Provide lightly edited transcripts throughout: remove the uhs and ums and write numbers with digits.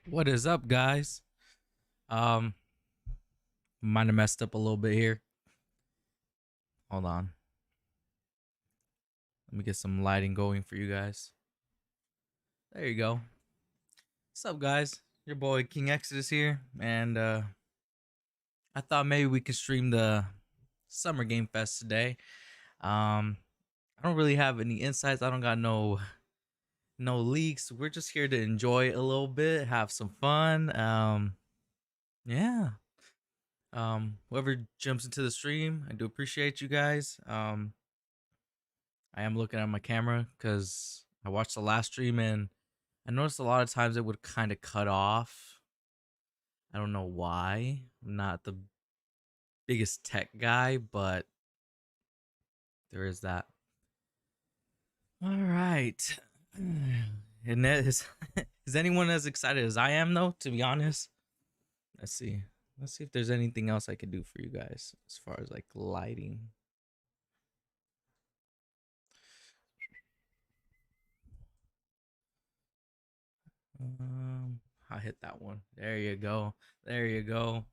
What is up, guys? Um, Might have messed up a little bit here. Hold on. Let me get some lighting going for you guys. There you go. What's up, guys? Your boy King Exodus here, and I thought maybe we could stream the Summer Game Fest today. I don't really have any insights. I don't got no leaks. We're just here to enjoy a little bit, have some fun. Yeah. Whoever jumps into the stream, I do appreciate you guys. I am looking at my camera because I watched the last stream and I noticed a lot of times it would kind of cut off. I don't know why. I'm not the biggest tech guy, but there is that. All right. And that is anyone as excited as I am though, to be honest? Let's see. Let's see if there's anything else I can do for you guys as far as like lighting. Um, I hit that one. There you go. There you go.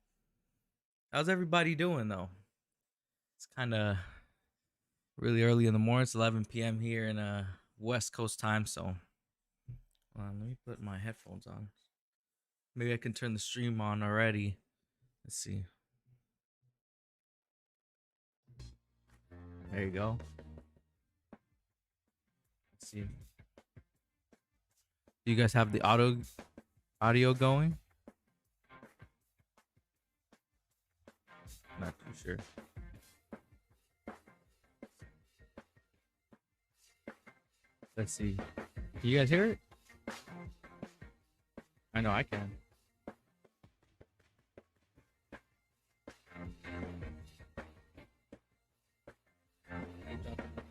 How's everybody doing though? It's kind of really early in the morning. It's 11 p.m. here in West Coast time. So let me put my headphones on. Maybe I can turn the stream on already. Let's see. There you go. Let's see. Do you guys have the audio going? Not too sure. Let's see. Can you guys hear it? I know I can.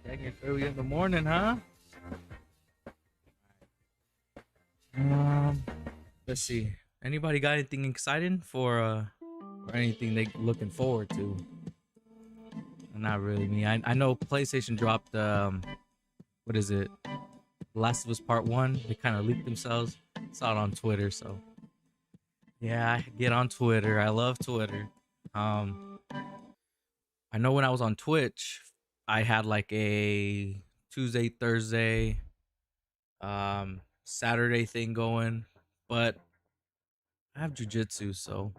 Dang, it's early in the morning, huh? Let's see. Anybody got anything exciting or anything they looking forward to? Not really me. I know PlayStation dropped what is it? Last of Us Part 1. They kind of leaked themselves. Saw it on Twitter, so yeah, I get on Twitter. I love Twitter. I know when I was on Twitch, I had like a Tuesday, Thursday, Saturday thing going, but I have jujitsu, so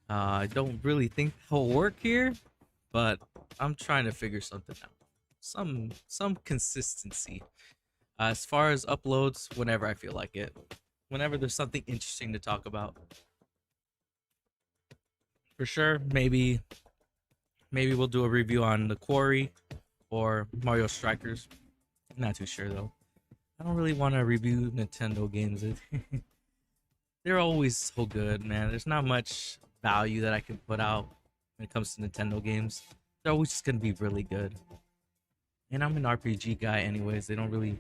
I don't really think that will work here. But I'm trying to figure something out. Some consistency. As far as uploads, whenever I feel like it, whenever there's something interesting to talk about, for sure. Maybe we'll do a review on The Quarry or Mario Strikers. Not too sure though. I don't really want to review Nintendo games. They're always so good, man. There's not much value that I can put out when it comes to Nintendo games. They're always just gonna be really good. And I'm an RPG guy, anyways. They don't really,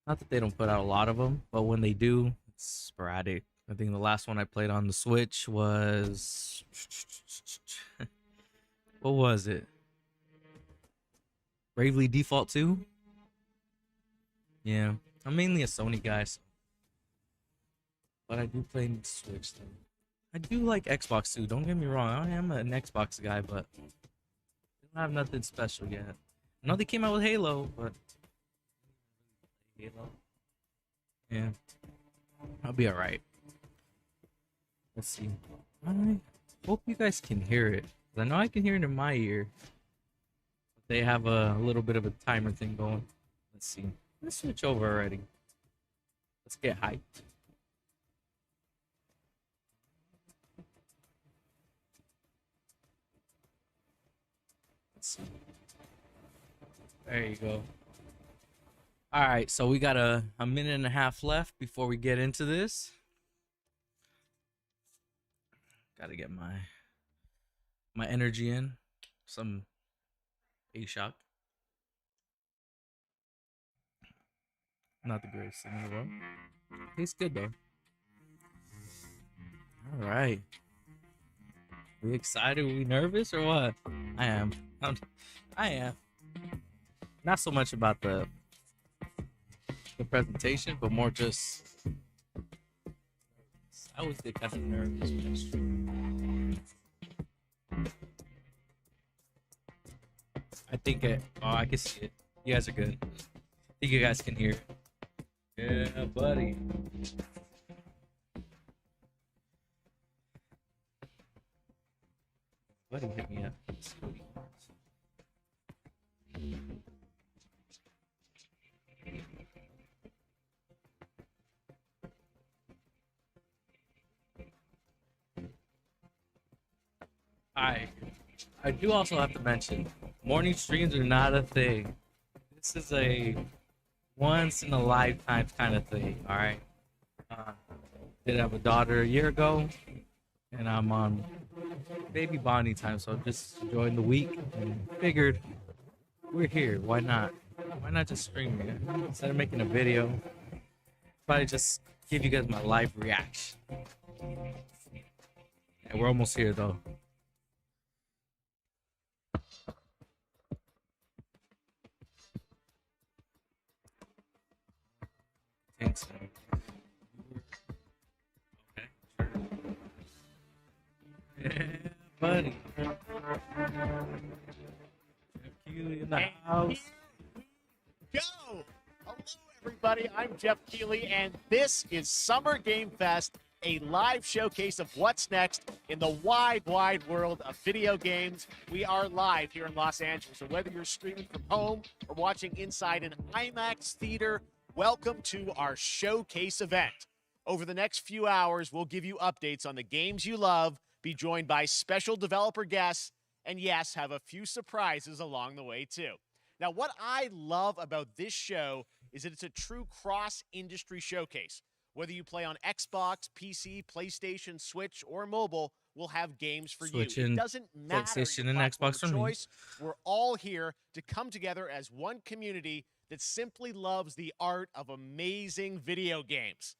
not that they don't put out a lot of them, but when they do, it's sporadic. I think the last one I played on the Switch was what was it? Bravely Default 2? Yeah. I'm mainly a Sony guy, but I do play Switch though. I do like Xbox too, don't get me wrong. I am an Xbox guy, but I don't have nothing special yet. I know they came out with Halo, but Halo. Yeah. I'll be alright. Let's see. I hope you guys can hear it. I know I can hear it in my ear. But they have a little bit of a timer thing going. Let's see. Let's switch over already. Let's get hyped. Let's see. There you go. All right, so we got a minute and a half left before we get into this. Got to get my energy in. Some A-Shock. Not the greatest thing in the world. Tastes good though. All right. We excited? We nervous or what? I am. I am. Not so much about the presentation, but more just I always get kind of nervous when I stream. I think I can see it. You guys are good. I think you guys can hear. Yeah, buddy. Buddy hit me up. I do also have to mention, morning streams are not a thing. This is a once in a lifetime kind of thing. All right. Did have a daughter a year ago, and I'm on baby bonding time, so I'm just enjoying the week and figured we're here. Why not? Why not just stream it instead of making a video? Probably just give you guys my live reaction. And we're almost here though. Thanks, man. Okay, sure. Yeah, buddy. Keely in the house. Go! Hello, everybody. I'm Jeff Keeley, and this is Summer Game Fest, a live showcase of what's next in the wide, wide world of video games. We are live here in Los Angeles, so whether you're streaming from home or watching inside an IMAX theater, welcome to our showcase event. Over the next few hours, we'll give you updates on the games you love, be joined by special developer guests, and yes, have a few surprises along the way too. Now, what I love about this show is that it's a true cross-industry showcase. Whether you play on Xbox, PC, PlayStation, Switch, or mobile, we'll have games for you. It doesn't matter PlayStation and Xbox of choice. We're all here to come together as one community that simply loves the art of amazing video games.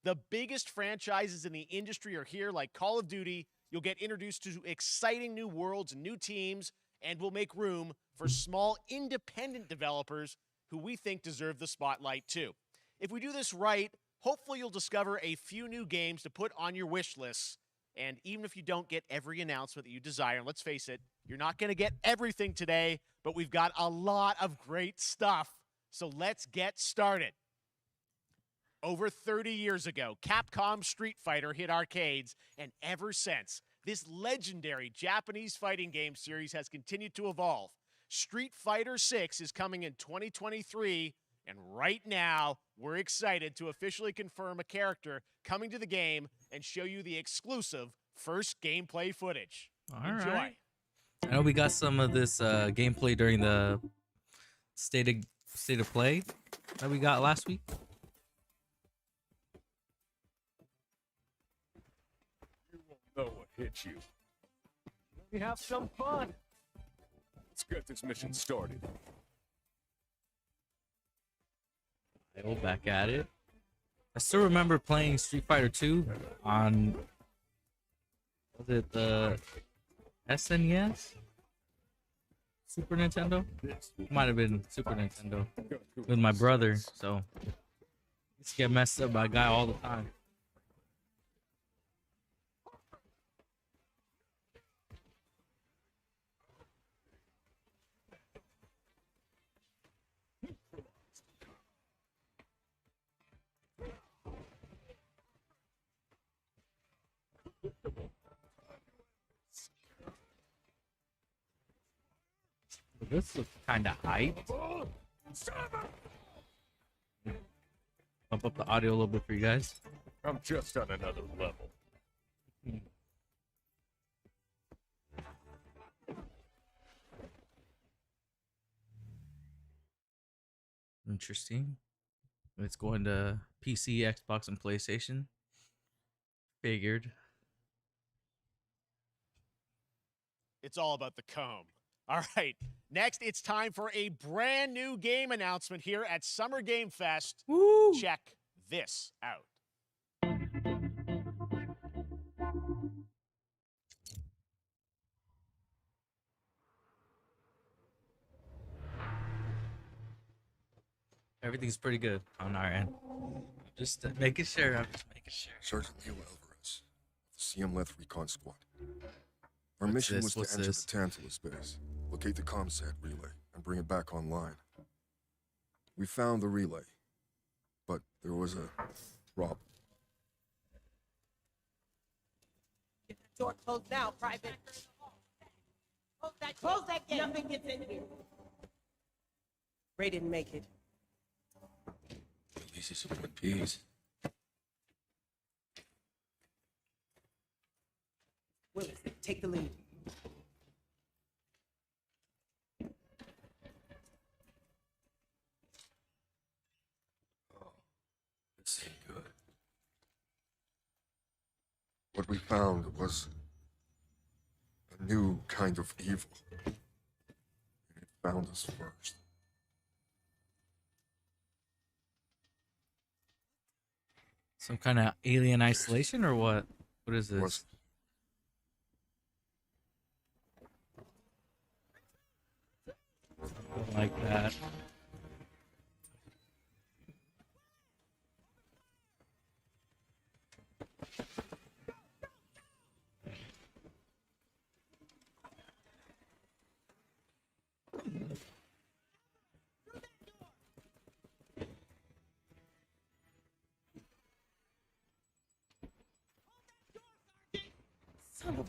The biggest franchises in the industry are here, like Call of Duty. You'll get introduced to exciting new worlds and new teams, and we'll make room for small independent developers who we think deserve the spotlight too. If we do this right, hopefully you'll discover a few new games to put on your wish lists. And even if you don't get every announcement that you desire, and let's face it, you're not going to get everything today, but we've got a lot of great stuff. So let's get started. Over 30 years ago, Capcom Street Fighter hit arcades, and ever since, this legendary Japanese fighting game series has continued to evolve. Street Fighter 6 is coming in 2023, and right now, we're excited to officially confirm a character coming to the game and show you the exclusive first gameplay footage. Enjoy. Right. I know we got some of this gameplay during the state of play that we got last week. You won't know what hit you. Let me have some fun. Let's get this mission started. Go back at it. I still remember playing Street Fighter 2 on, was it the SNES? Super Nintendo? Might have been Super Nintendo with my brother, so I used to get messed up by a guy all the time. This looks kind of hyped. Bump up the audio a little bit for you guys. I'm just on another level. Interesting. It's going to PC, Xbox, and PlayStation. Figured. It's all about the comb. All right, next it's time for a brand new game announcement here at Summer Game Fest. Woo! Check this out. Everything's pretty good on our end. Just making sure. I'm just making sure. Sergeant Leo Alvarez, CM-led Recon Squad. Our What's mission this? was to What's enter this? the Tantalus base, locate the comsat relay, and bring it back online. We found the relay, but there was a problem. Get the door closed now, Private. Close that gate. Nothing gets in here. Ray didn't make it. At least it's in one piece. Willis, take the lead. This ain't good. What we found was a new kind of evil. And it found us first. Some kind of alien isolation or what? What is It this? was Something like that. Son of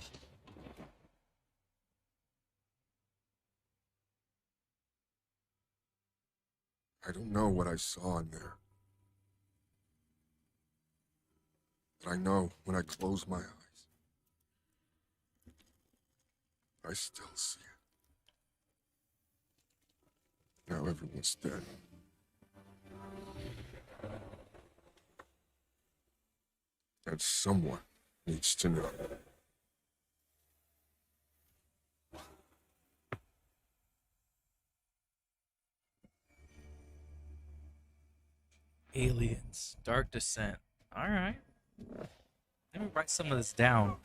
I don't know what I saw in there. But I know when I close my eyes, I still see it. Now everyone's dead. And someone needs to know. Aliens. Dark Descent. Alright. Let me write some of this down.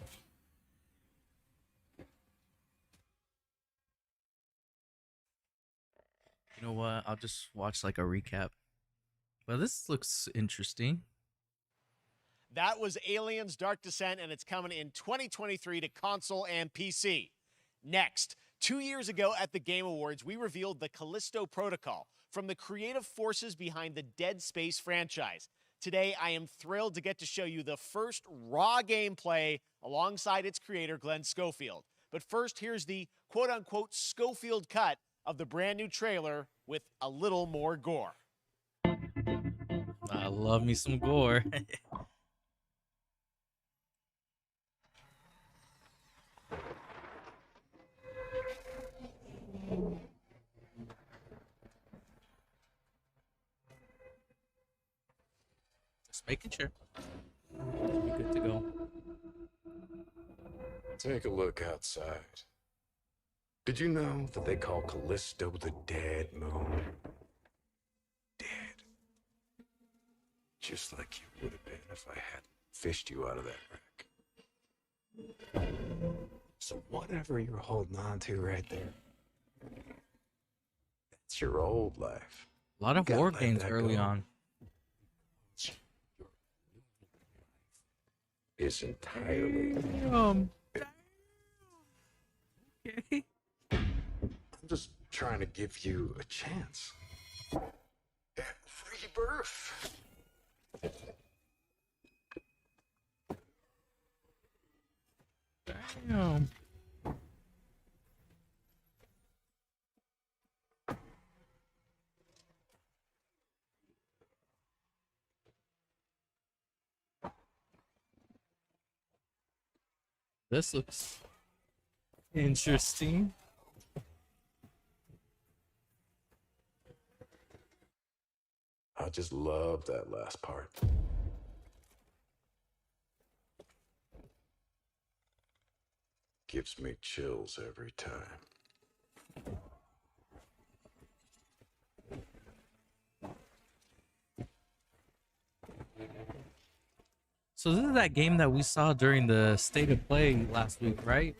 You know what? I'll just watch like a recap. Well, this looks interesting. That was Aliens Dark Descent, and it's coming in 2023 to console and PC. Next, 2 years ago at the Game Awards, we revealed the Callisto Protocol from the creative forces behind the Dead Space franchise. Today, I am thrilled to get to show you the first raw gameplay alongside its creator, Glenn Schofield. But first, here's the quote-unquote Schofield cut of the brand new trailer with a little more gore. I love me some gore. Just making sure. Be good to go. Take a look outside. Did you know that they call Callisto the Dead Moon? Dead. Just like you would have been if I hadn't fished you out of that wreck. So whatever you're holding on to right there, that's your old life. A lot of Gotta war let games that early go. on. Is entirely. Okay. I'm just trying to give you a chance. Free birth. Damn. This looks interesting. I just love that last part. Gives me chills every time. So this is that game that we saw during the state of play last week, right?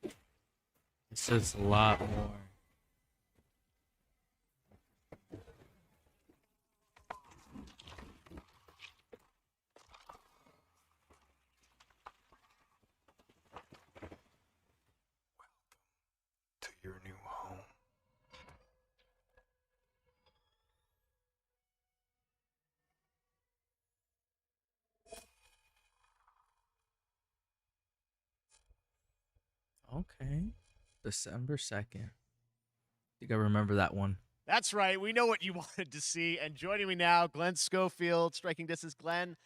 It says a lot more. Okay. December 2nd. I think I remember that one. That's right. We know what you wanted to see. And joining me now, Glenn Schofield, Striking Distance. Glenn,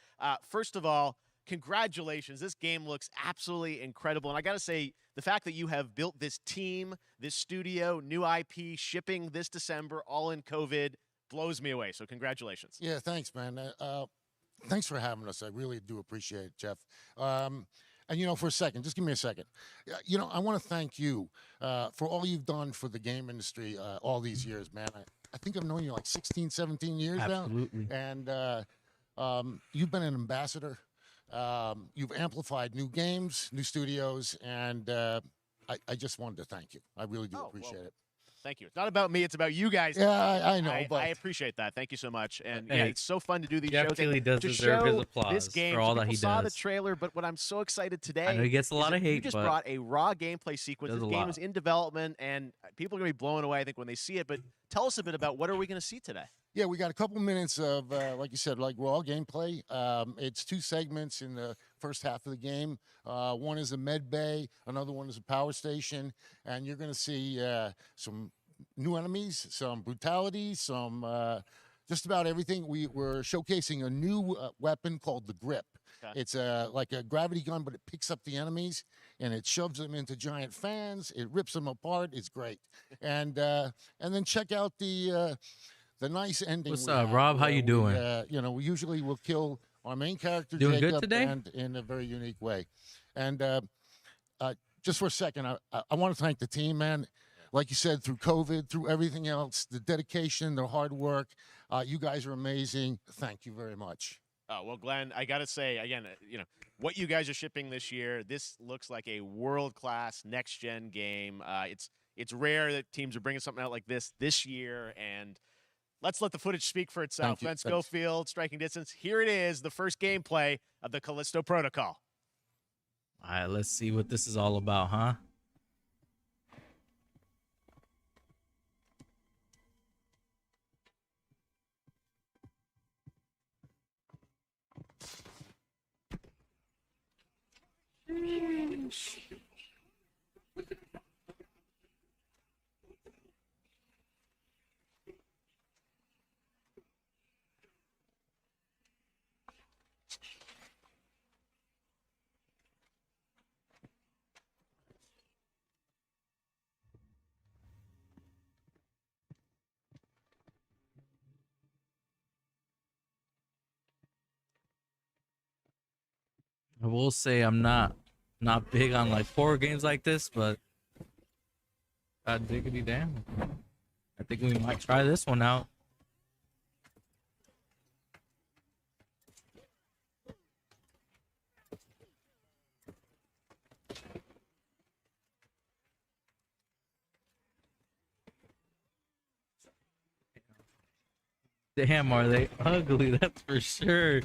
first of all, congratulations. This game looks absolutely incredible. And I got to say, the fact that you have built this team, this studio, new IP, shipping this December, all in COVID, blows me away. So congratulations. Yeah, thanks, man. Thanks for having us. I really do appreciate it, Jeff. And for a second, just give me a second. I want to thank you for all you've done for the game industry all these years, man. I think I've known you like 16, 17 years Absolutely. now. And you've been an ambassador. You've amplified new games, new studios, and I just wanted to thank you. I really do appreciate it. Thank you. It's not about me. It's about you guys. Yeah, I know. I appreciate that. Thank you so much. And Hey, yeah, it's so fun to do these Jeff shows. Keighley does to deserve his show applause this game, for all that people he saw does. the trailer, but what I'm so excited today, I know he gets a lot of hate, you just but brought a raw gameplay sequence. does This a game lot. is in development, and people are going to be blown away, I think, when they see it. But tell us a bit about what are we going to see today? Yeah, we got a couple minutes of, like you said, like raw gameplay. It's two segments in the first half of the game. One is a med bay, another one is a power station, and you're going to see some new enemies, some brutality, some just about everything. We're showcasing a new weapon called the Grip. Okay. It's like a gravity gun, but it picks up the enemies and it shoves them into giant fans. It rips them apart. It's great. And then check out the nice ending. What's we up, have, Rob? How where you doing? We usually will kill our main character, Doing good Jacob, today? and in a very unique way. And just for a second, I want to thank the team, man. Like you said, through COVID, through everything else, the dedication, the hard work, you guys are amazing. Thank you very much. Oh, well, Glenn, I got to say, again, what you guys are shipping this year, this looks like a world-class next-gen game. It's rare that teams are bringing something out like this year, and let's let the footage speak for itself. Thank you. Glenn Thanks. Schofield, Striking Distance. Here it is, the first gameplay of the Callisto Protocol. All right, let's see what this is all about, huh? I will say I'm not big on like horror games like this, but God diggity damn. I think we might try this one out. Damn, are they ugly? That's for sure.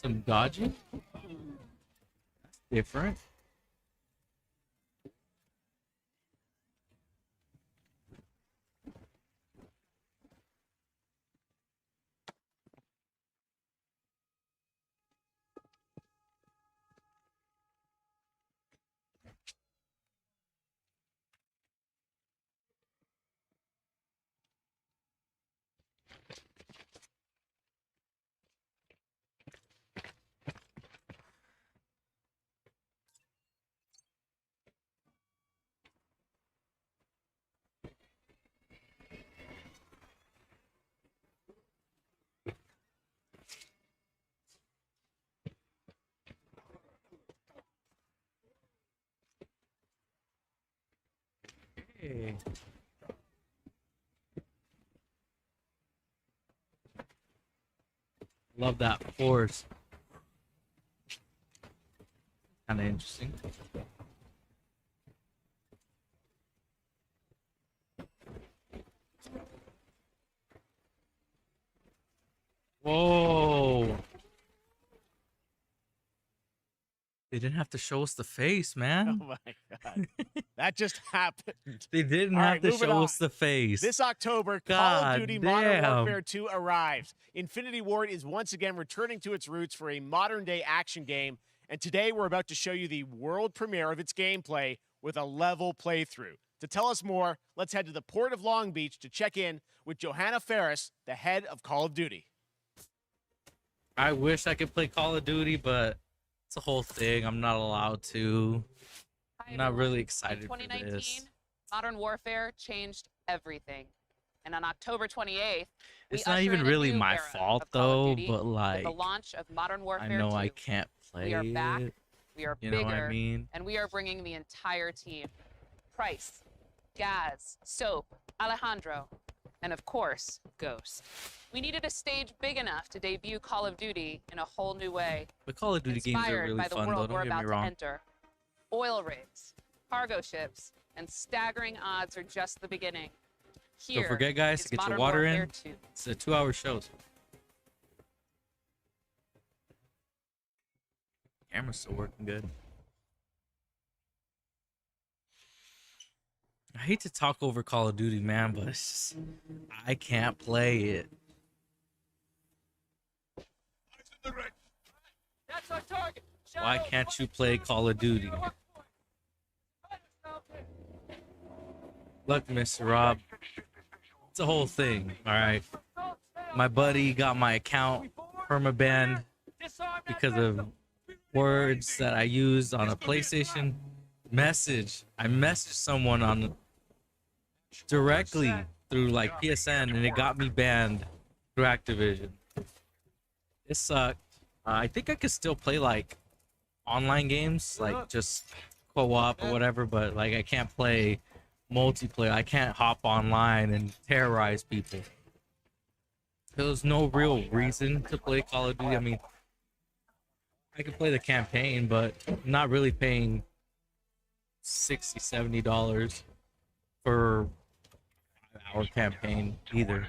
Some dodging. That's different. Hey. Love that force. Kind of interesting. Whoa. They didn't have to show us the face, Oh man. my God. That just happened. They didn't All have right, to moving show us on. the face. This October, Call of God Duty Modern damn. Warfare 2 arrives. Infinity Ward is once again returning to its roots for a modern-day action game, and today we're about to show you the world premiere of its gameplay with a level playthrough. To tell us more, let's head to the port of Long Beach to check in with Johanna Ferris, the head of Call of Duty. I wish I could play Call of Duty, but it's a whole thing. I'm not allowed to. Hi, I'm not everyone. really In excited for 2019, this. Modern Warfare changed everything. And on October 28th, It's we not usher even in a really new my era fault of Call of though, Duty but with like the launch of Modern I Warfare know 2. I can't play We are back, it. we are You bigger, know what I mean? and we are bringing the entire team. Price, Gaz, Soap, Alejandro, and of course, Ghost. We needed a stage big enough to debut Call of Duty in a whole new way. But Call of Duty games are Inspired really by the fun though, world we're don't get about me to wrong. enter. Oil rigs, cargo ships, and staggering odds are just the beginning. Here Don't forget guys is to get your Modern water Warfare in. 2. It's a 2-hour show. Camera's still working good. I hate to talk over Call of Duty, man, but it's just, I can't play it. That's our target. Why can't you play Call of Duty? Look, Mr. Rob, it's a whole thing, all right? My buddy got my account permabanned because of words that I used on a PlayStation message. I messaged someone on directly through like PSN, and it got me banned through Activision. It sucked. I think I could still play like online games, like just co-op or whatever, but like I can't play multiplayer. I can't hop online and terrorize people. There was no real reason to play Call of Duty. I mean, I could play the campaign, but I'm not really paying $60-$70 for our campaign either.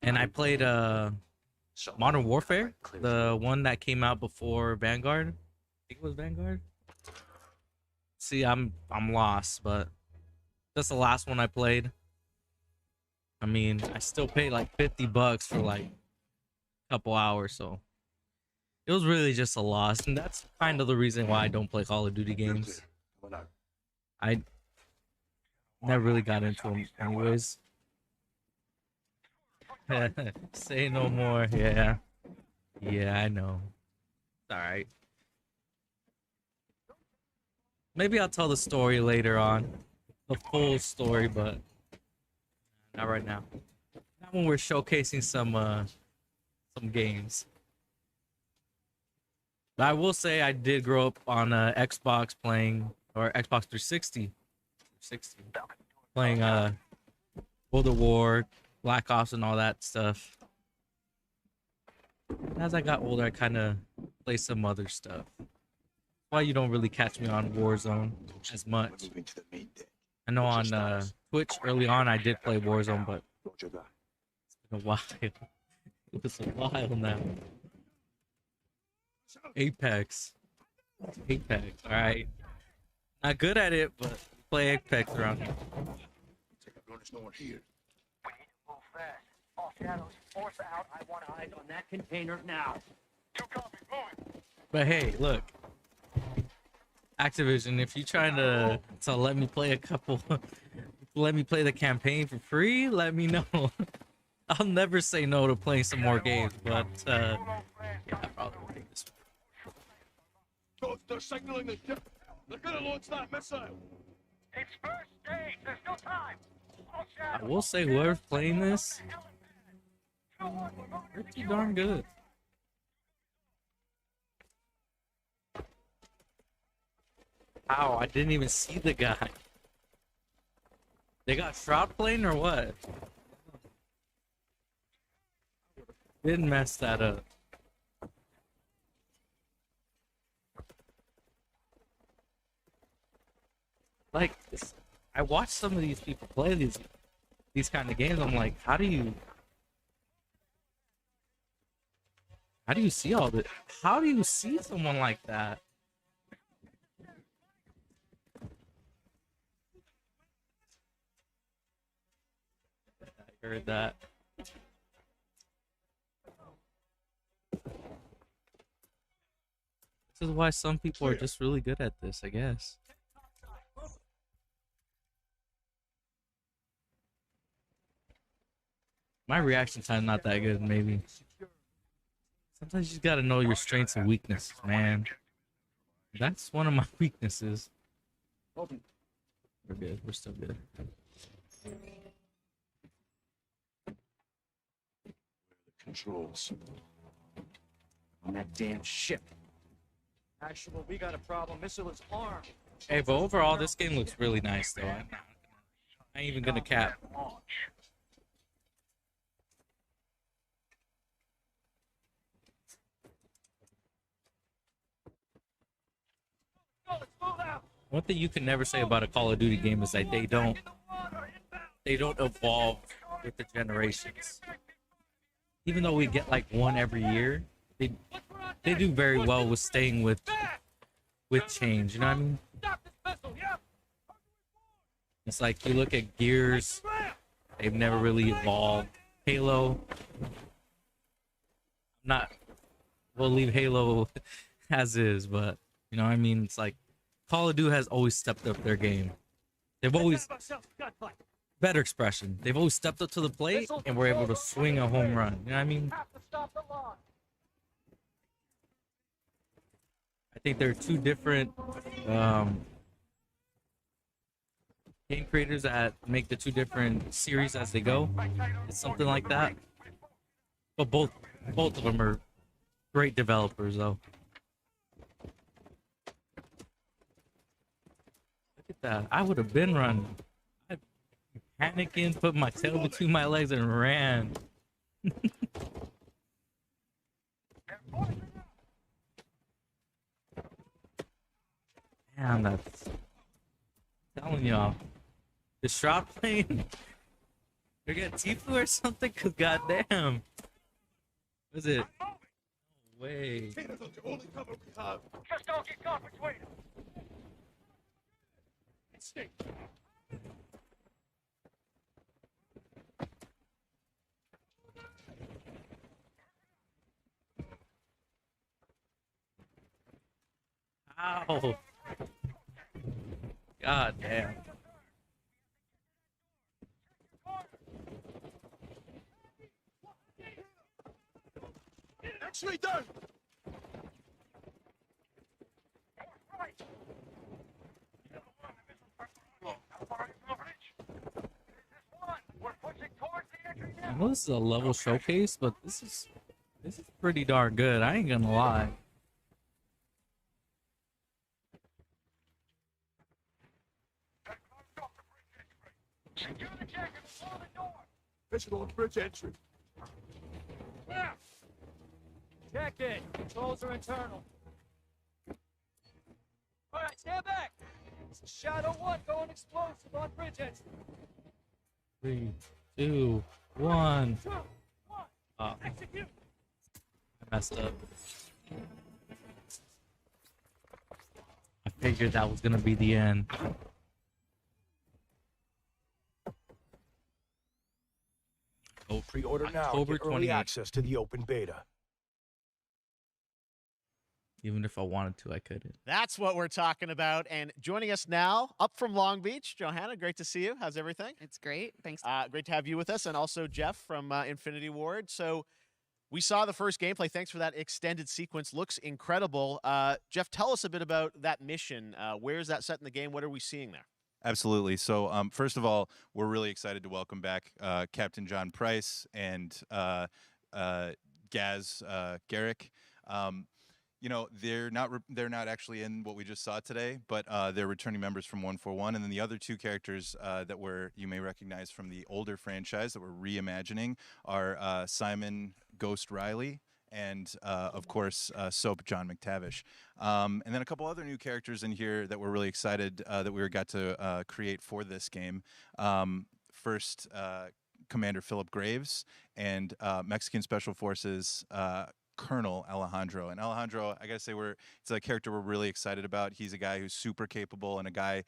And I played Modern Warfare, the one that came out before Vanguard. I think it was Vanguard. See, I'm lost, but that's the last one I played. I mean, I still paid like $50 for like a couple hours, so it was really just a loss, and that's kind of the reason why I don't play Call of Duty games. I never really got into them anyways. Say no more. Yeah, I know. It's all right. Maybe I'll tell the story later on, the full story, but not right now. Not when we're showcasing some games. But I will say I did grow up on Xbox playing, or Xbox 360, playing World of War, Black Ops, and all that stuff. As I got older, I kind of played some other stuff. Why you don't really catch me on Warzone as much. I know on Twitch early on I did play Warzone, but it's been a while. It was a while now. Apex, all right. Not good at it, but play Apex around here. There's no one here. We need to move fast. All shadows, force out. I want eyes on that container now. You copy, moving. But hey, look, Activision, if you're trying to let me play a couple, let me play the campaign for free, let me know. I'll never say no to playing some more games, but yeah, I probably will take this one. Ghost, they're signaling the ship. They're gonna launch that missile. It's first stage. There's no time. All I shadows. will say whoever's playing this, pretty darn good. Wow, I didn't even see the guy. They got Shroud playing or what? Didn't mess that up. Like, I watch some of these people play these kind of games. I'm like, how do How do you see all this? How do you see someone like that? I heard that. This is why some people are just really good at this, I guess. My reaction time not that good, maybe. Sometimes you just gotta know your strengths and weaknesses, man. That's one of my weaknesses. We're good. We're still good. Controls on that damn ship. Actual, we got a problem. Missile is armed. Hey, but overall, this game looks really nice, though. I ain't even gonna cap. One thing you can never say about a Call of Duty game is that they don't evolve with the generations. Even though we get like one every year, they do very well with staying with change. You know what I mean? It's like you look at Gears, they've never really evolved. Halo, we'll leave Halo as is, but you know what I mean? It's like Call of Duty has always stepped up their game. They've always, better expression, they've always stepped up to the plate and were able to swing a home run. You know what I mean? I think they're two different game creators that make the two different series as they go. It's something like that. But both of them are great developers, though. Look at that. I would have been running. I panicking, put my tail between my legs, and ran. Damn, that's telling y'all. The shot plane? You get Tifu or something? Cause goddamn. What is it? No way. Just don't get caught between them. Ow. God damn. Actually done. I know this is a level showcase, but this is pretty darn good. I ain't gonna lie. Secure the jacket before the door. Mission on bridge entry. Check it. Controls are internal. All right, stand back. It's Shadow 1 going explosive on bridge entry. 3, 2, 1. 2, 1. Oh, Execute. I messed up. I figured that was gonna be the end. Oh, Pre-order now. October Get early 28th. access to the open beta. Even if I wanted to, I couldn't. That's what we're talking about. And joining us now, up from Long Beach, Johanna, great to see you. How's everything? It's great. Thanks. Great to have you with us, and also Jeff from Infinity Ward. So we saw the first gameplay. Thanks for that extended sequence. Looks incredible. Jeff, tell us a bit about that mission. Where is that set in the game? What are we seeing there? Absolutely. So, first of all, we're really excited to welcome back Captain John Price and Gaz Garrick. You know, they're not actually in what we just saw today, but they're returning members from 141, and then the other two characters that you may recognize from the older franchise that we're reimagining are Simon Ghost Riley and of course Soap John McTavish, and then a couple other new characters in here that we're really excited that we got to create for this game. First, Commander Philip Graves and Mexican Special Forces Colonel Alejandro. And Alejandro, I gotta say, it's a character we're really excited about. He's a guy who's super capable and a guy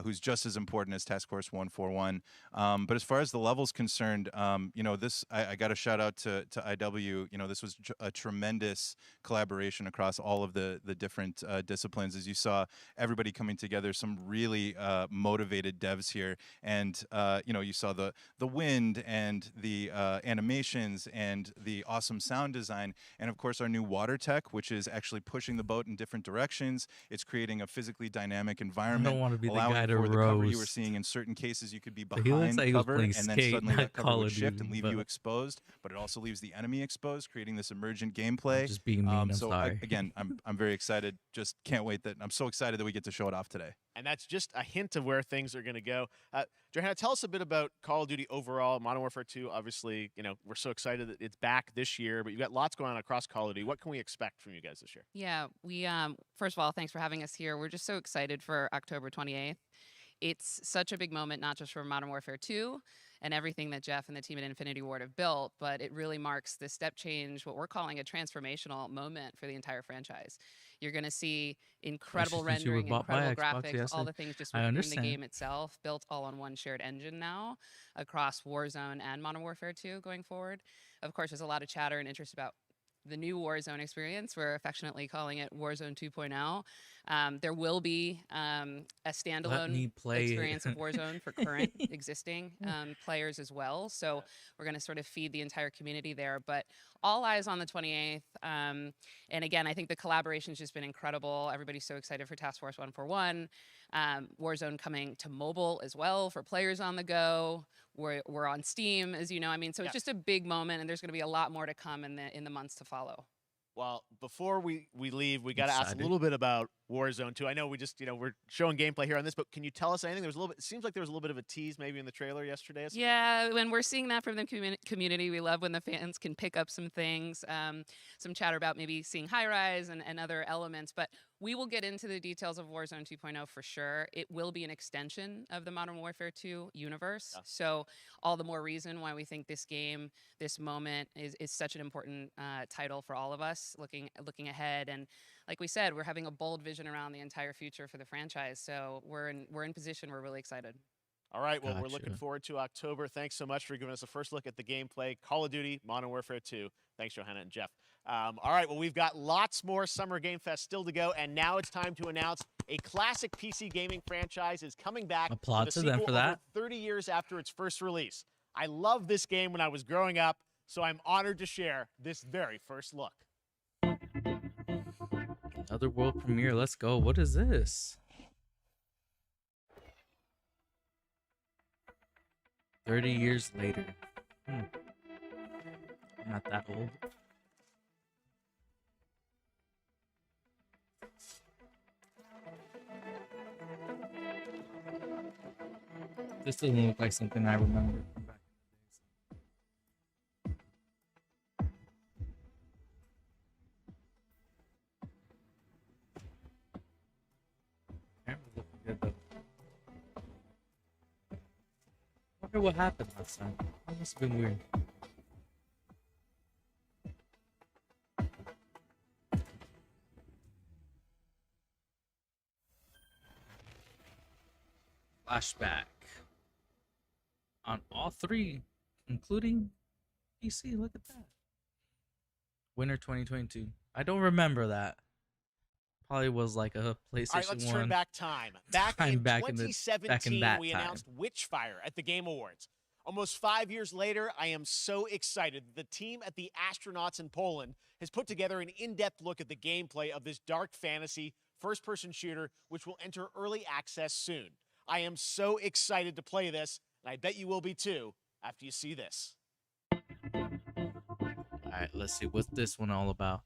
who's just as important as Task Force 141. But as far as the level's concerned, I got a shout out to IW. This was a tremendous collaboration across all of the different disciplines. As you saw, everybody coming together, some really motivated devs here, and you saw the wind and the animations and the awesome sound design, and of course our new water tech, which is actually pushing the boat in different directions. It's creating a physically dynamic I environment, don't want to be the allowing guy to for the cover you were roast. seeing. In certain cases, you could be But he looks behind like he was cover, playing and then Skate, suddenly not that cover Call would of shift Duty, and leave but you exposed. But it also leaves the enemy exposed, creating this emergent I'm gameplay. just being mean. I'm So sorry. again, I'm very excited. Just can't wait that I'm so excited that we get to show it off today. And that's just a hint of where things are going to go. Johanna, tell us a bit about Call of Duty overall. Modern Warfare 2, obviously, we're so excited that it's back this year, but you've got lots going on across Call of Duty. What can we expect from you guys this year? Yeah, we first of all, thanks for having us here. We're just so excited for October 28th. It's such a big moment, not just for Modern Warfare 2 and everything that Jeff and the team at Infinity Ward have built, but it really marks this step change, what we're calling a transformational moment for the entire franchise. You're going to see incredible Especially since you were rendering, bought by incredible Xbox, graphics, yes, all the things just I within the understand. game itself, built all on one shared engine now across Warzone and Modern Warfare 2 going forward. Of course, there's a lot of chatter and interest about the new Warzone experience. We're affectionately calling it Warzone 2.0. There will be a Let standalone me play experience it. of Warzone for current existing players as well. So we're going to sort of feed the entire community there. But all eyes on the 28th. And again, I think the collaboration's just been incredible. Everybody's so excited for Task Force 141. Warzone coming to mobile as well for players on the go. We're on Steam, as you know. I mean, so it's just a big moment, and there's going to be a lot more to come in the months to follow. Well, before we leave, we got to ask a Excited. little bit about Warzone 2. I know we just, we're showing gameplay here on this, but can you tell us anything? There was a little bit, it seems like there was a little bit of a tease maybe in the trailer yesterday. Yeah, when we're seeing that from the community, we love when the fans can pick up some things, some chatter about maybe seeing high rise and other elements. But we will get into the details of Warzone 2.0 for sure. It will be an extension of the Modern Warfare 2 universe. Yeah. So all the more reason why we think this game, this moment is such an important title for all of us looking ahead. And like we said, we're having a bold vision around the entire future for the franchise. So we're in position. We're really excited. All right, well, we're looking Gotcha. forward to October. Thanks so much for giving us a first look at the gameplay. Call of Duty, Modern Warfare 2. Thanks, Johanna and Jeff. All right, well, we've got lots more Summer Game Fest still to go, and now it's time to announce a classic PC gaming franchise is coming back. Applaud with to a them sequel for that. over 30 years after its first release. I loved this game when I was growing up, so I'm honored to share this very first look. Another world premiere. Let's go. What is this? 30 years later. I'm not that old. This doesn't look like something I remember from back in the days. Camera's looking good though. Wonder what happened last time. That must have been weird. Flashback on all three, including PC. Look at that. Winter 2022. I don't remember that. Probably was like a PlayStation All right, let's 1. turn back time. Back Time in back in 2017, that we time. announced Witchfire at the Game Awards. Almost 5 years later, I am so excited that the team at the Astronauts in Poland has put together an in-depth look at the gameplay of this dark fantasy first-person shooter, which will enter early access soon. I am so excited to play this, and I bet you will be too after you see this. All right, let's see what's this one all about.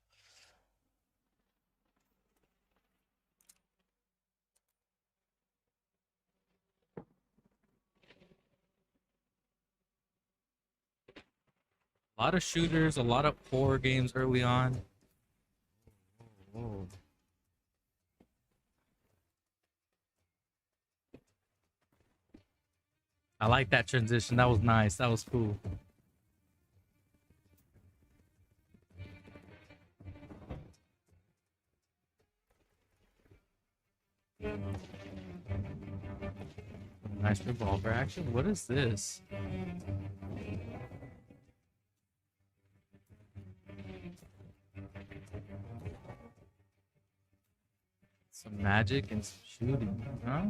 A lot of shooters, a lot of horror games early on. Whoa. I like that transition. That was nice. That was cool. Nice revolver action. What is this? Some magic and some shooting, huh?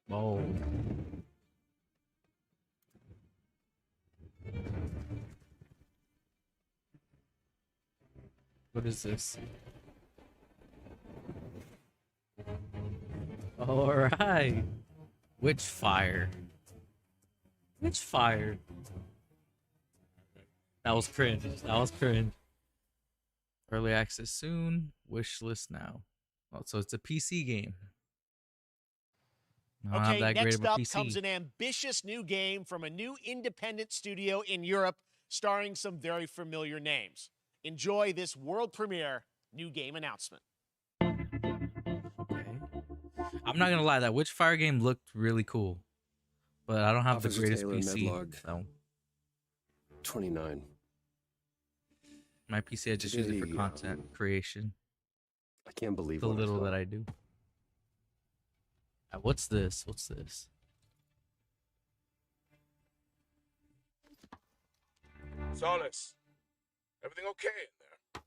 Oh. What is this? All right. Witch fire. Witch fire. That was cringe. That was cringe. Early access soon. Wish list now. Oh, so it's a PC game. I don't have Okay, that great next of a up PC. comes an ambitious new game from a new independent studio in Europe, starring some very familiar names. Enjoy this world premiere new game announcement. Okay. I'm not gonna lie, that Witchfire game looked really cool, but I don't have Officer the greatest Taylor, PC. Medlog. So 29. my PC, I just use it for Today, content creation. I can't believe The what I little saw. that I do. What's this? What's this? Solace, everything okay in there?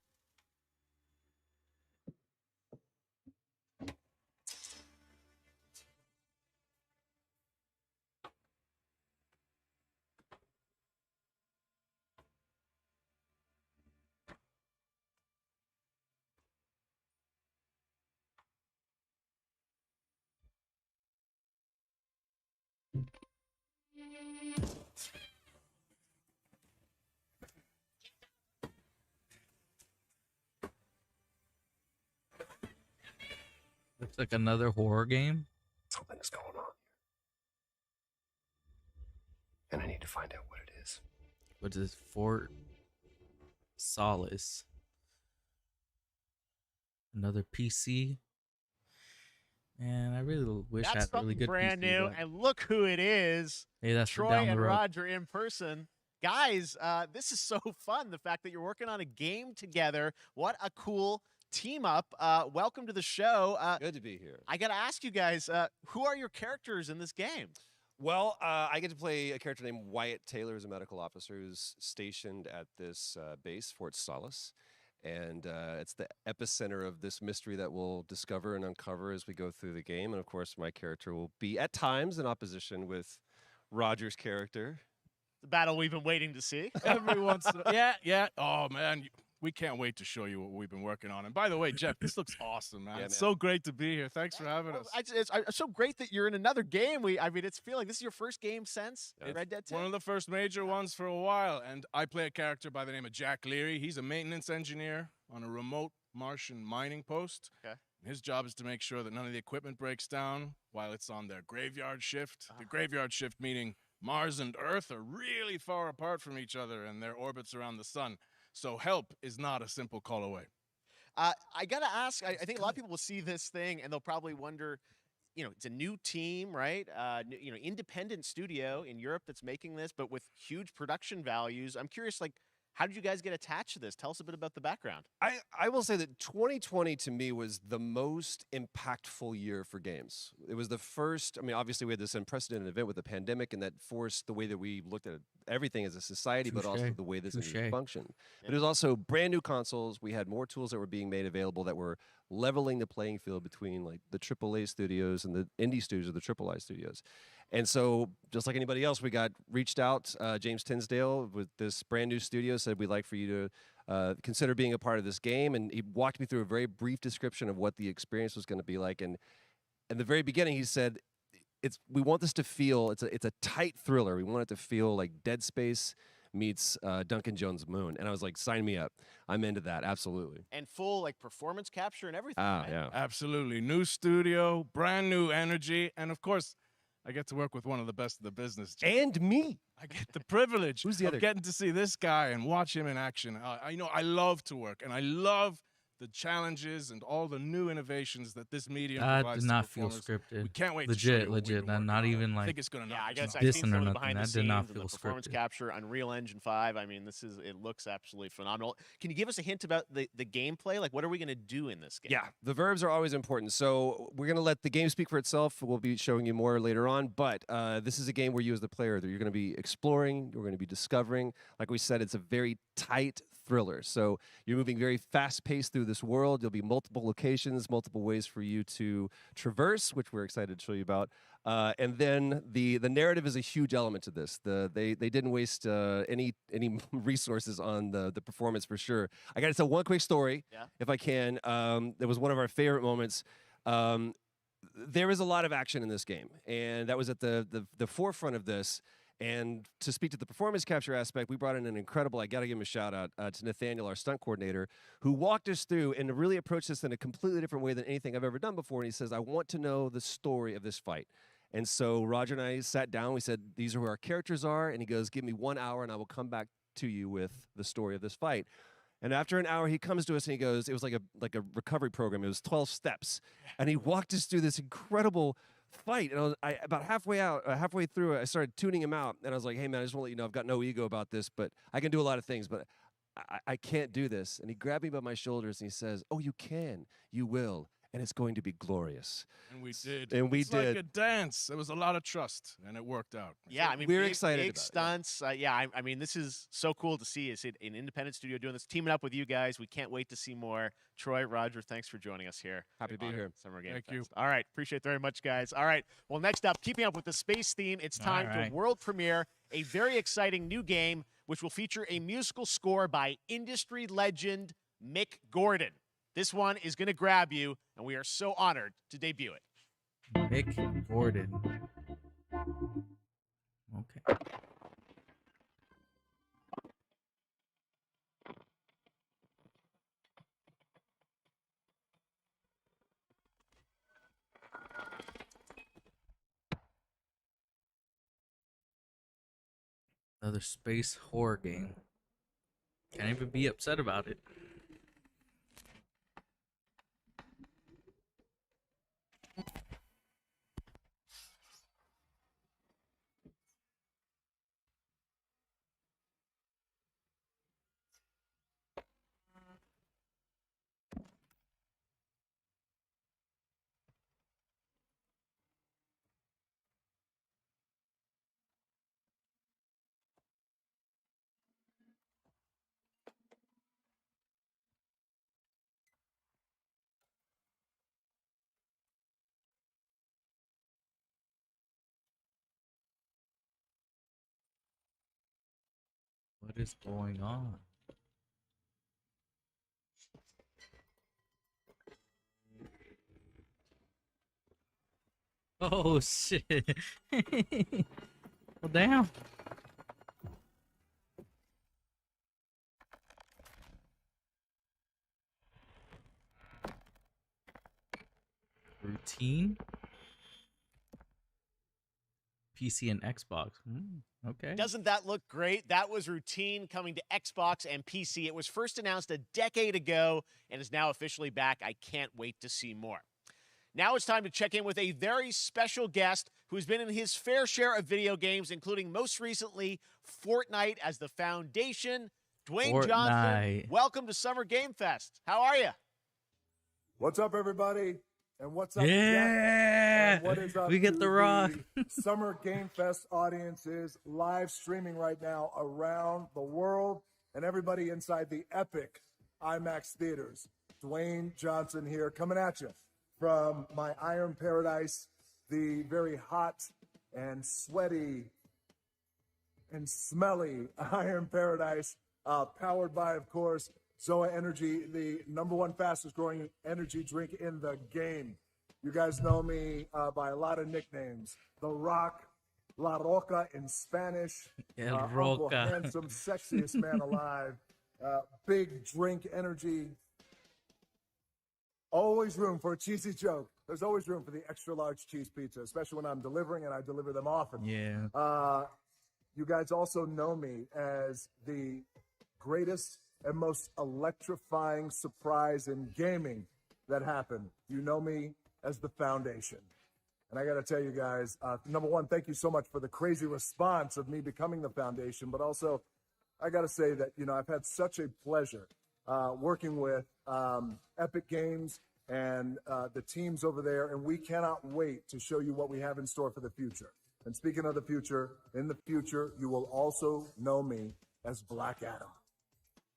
Looks like another horror game. Something's going on here. And I need to find out what it is. What is this? Fort Solace. Another PC. Man, I really wish I That's had a really something good brand PC, new, but- and look who it is. Hey, that's for Troy down the and road. Roger in person. Guys, this is so fun. The fact that you're working on a game together. What a cool team up. Welcome to the show. Good to be here. I got to ask you guys, who are your characters in this game? Well, I get to play a character named Wyatt Taylor, who's a medical officer who's stationed at this base, Fort Solace. And it's the epicenter of this mystery that we'll discover and uncover as we go through the game. And of course, my character will be at times in opposition with Roger's character. The battle we've been waiting to see. Every once in a yeah. Oh, man. We can't wait to show you what we've been working on. And by the way, Jeff, this looks awesome, man. Yeah, It's man. so great to be here. Thanks for having us. It's so great that you're in another game. It's feeling this is your first game since It's Red Dead 2. one of the first major ones for a while. And I play a character by the name of Jack Leary. He's a maintenance engineer on a remote Martian mining post. Okay. His job is to make sure that none of the equipment breaks down while it's on their graveyard shift. The graveyard shift meaning Mars and Earth are really far apart from each other and their orbits around the sun. So help is not a simple call away. I got to ask, I think a lot of people will see this thing and they'll probably wonder, it's a new team, right? Independent studio in Europe that's making this, but with huge production values. I'm curious, how did you guys get attached to this? Tell us a bit about the background. I will say that 2020 to me was the most impactful year for games. It was the first, obviously we had this unprecedented event with the pandemic and that forced the way that we looked at everything as a society, but also the way this industry functioned. But it was also brand new consoles. We had more tools that were being made available that were leveling the playing field between like the AAA studios and the indie studios or the AAA studios. And so, just like anybody else, we got reached out. James Tinsdale with this brand new studio said, we'd like for you to consider being a part of this game. And he walked me through a very brief description of what the experience was going to be like. And in the very beginning, he said, we want this to feel, it's a tight thriller. We want it to feel like Dead Space meets Duncan Jones' Moon. And I was like, sign me up. I'm into that, absolutely. And full performance capture and everything. Ah, right? yeah. Absolutely. New studio, brand new energy, and of course, I get to work with one of the best of the business. And me. I get the privilege Who's the of other? getting to see this guy and watch him in action. I love to work, and I love the challenges and all the new innovations that this medium That provides did to not feel performers. scripted. We can't wait to show you what we've Legit. been working Not on. even I like think it's gonna knock Yeah, I us guess out. I've seen dissing or some of the nothing. behind the That did not scenes and feel the performance scripted. capture, Unreal Engine 5. I mean, it looks absolutely phenomenal. Can you give us a hint about the gameplay? Like, what are we going to do in this game? Yeah, the verbs are always important. So we're going to let the game speak for itself. We'll be showing you more later on. But this is a game where you, as the player, you're going to be exploring, you're going to be discovering. Like we said, it's a very tight thriller. So you're moving very fast-paced through this world. There'll be multiple locations, multiple ways for you to traverse, which we're excited to show you about. And then the narrative is a huge element to this. They didn't waste any resources on the performance for sure. I got to tell one quick story, if I can. It was one of our favorite moments. There is a lot of action in this game, and that was at the forefront of this. And to speak to the performance capture aspect, we brought in an incredible, I got to give him a shout out to Nathaniel, our stunt coordinator, who walked us through and really approached this in a completely different way than anything I've ever done before. And he says, I want to know the story of this fight. And so Roger and I sat down. We said, these are who our characters are. And he goes, give me 1 hour and I will come back to you with the story of this fight. And after an hour, he comes to us and he goes, it was like a recovery program. It was 12 steps. And he walked us through this incredible fight. And about halfway through it, I started tuning him out. And I was like, hey, man, I just want to let you know I've got no ego about this, but I can do a lot of things, but I can't do this. And he grabbed me by my shoulders and he says, oh, you can. You will. And it's going to be glorious. And we did. And we it's did. like a dance. There was a lot of trust, and it worked out. Yeah, I mean, we're big, excited big about it, stunts. I mean, this is so cool to see. It's an independent studio doing this, teaming up with you guys. We can't wait to see more. Troy, Roger, thanks for joining us here. Happy to be here. Summer Game Thank Fest. you. All right, appreciate it very much, guys. All right, well, next up, keeping up with the space theme, it's time All right. to world premiere a very exciting new game, which will feature a musical score by industry legend Mick Gordon. This one is going to grab you, and we are so honored to debut it. Mick Gordon. Okay. Another space horror game. Can't even be upset about it. What is going on? Oh shit. Well, damn. Routine. PC and Xbox. Okay. Doesn't that look great? That was Routine coming to Xbox and PC. It was first announced a decade ago and is now officially back. I can't wait to see more. Now it's time to check in with a very special guest who's been in his fair share of video games, including most recently Fortnite as the foundation. Dwayne Johnson, welcome to Summer Game Fest. How are you? What's up, everybody? And what's up, Yeah, Jeff? And what is up we get to the rock. Summer Game Fest audiences live streaming right now around the world and everybody inside the epic IMAX theaters. Dwayne Johnson here, coming at you from my Iron Paradise, the very hot and sweaty and smelly Iron Paradise, powered by, of course, Zoa Energy, the #1 fastest growing energy drink in the game. You guys know me by a lot of nicknames. The Rock, La Roca in Spanish. El Uncle Roca. Handsome, sexiest man alive. Big drink energy. Always room for a cheesy joke. there's always room for the extra large cheese pizza, especially when I'm delivering, and I deliver them often. Yeah. You guys also know me as the greatest and most electrifying surprise in gaming that happened. You know me as the Foundation. And I got to tell you guys, number one, thank you so much for the crazy response of me becoming the Foundation. But also, I got to say that, I've had such a pleasure working with Epic Games and the teams over there. And we cannot wait to show you what we have in store for the future. And speaking of the future, in the future, you will also know me as Black Adam.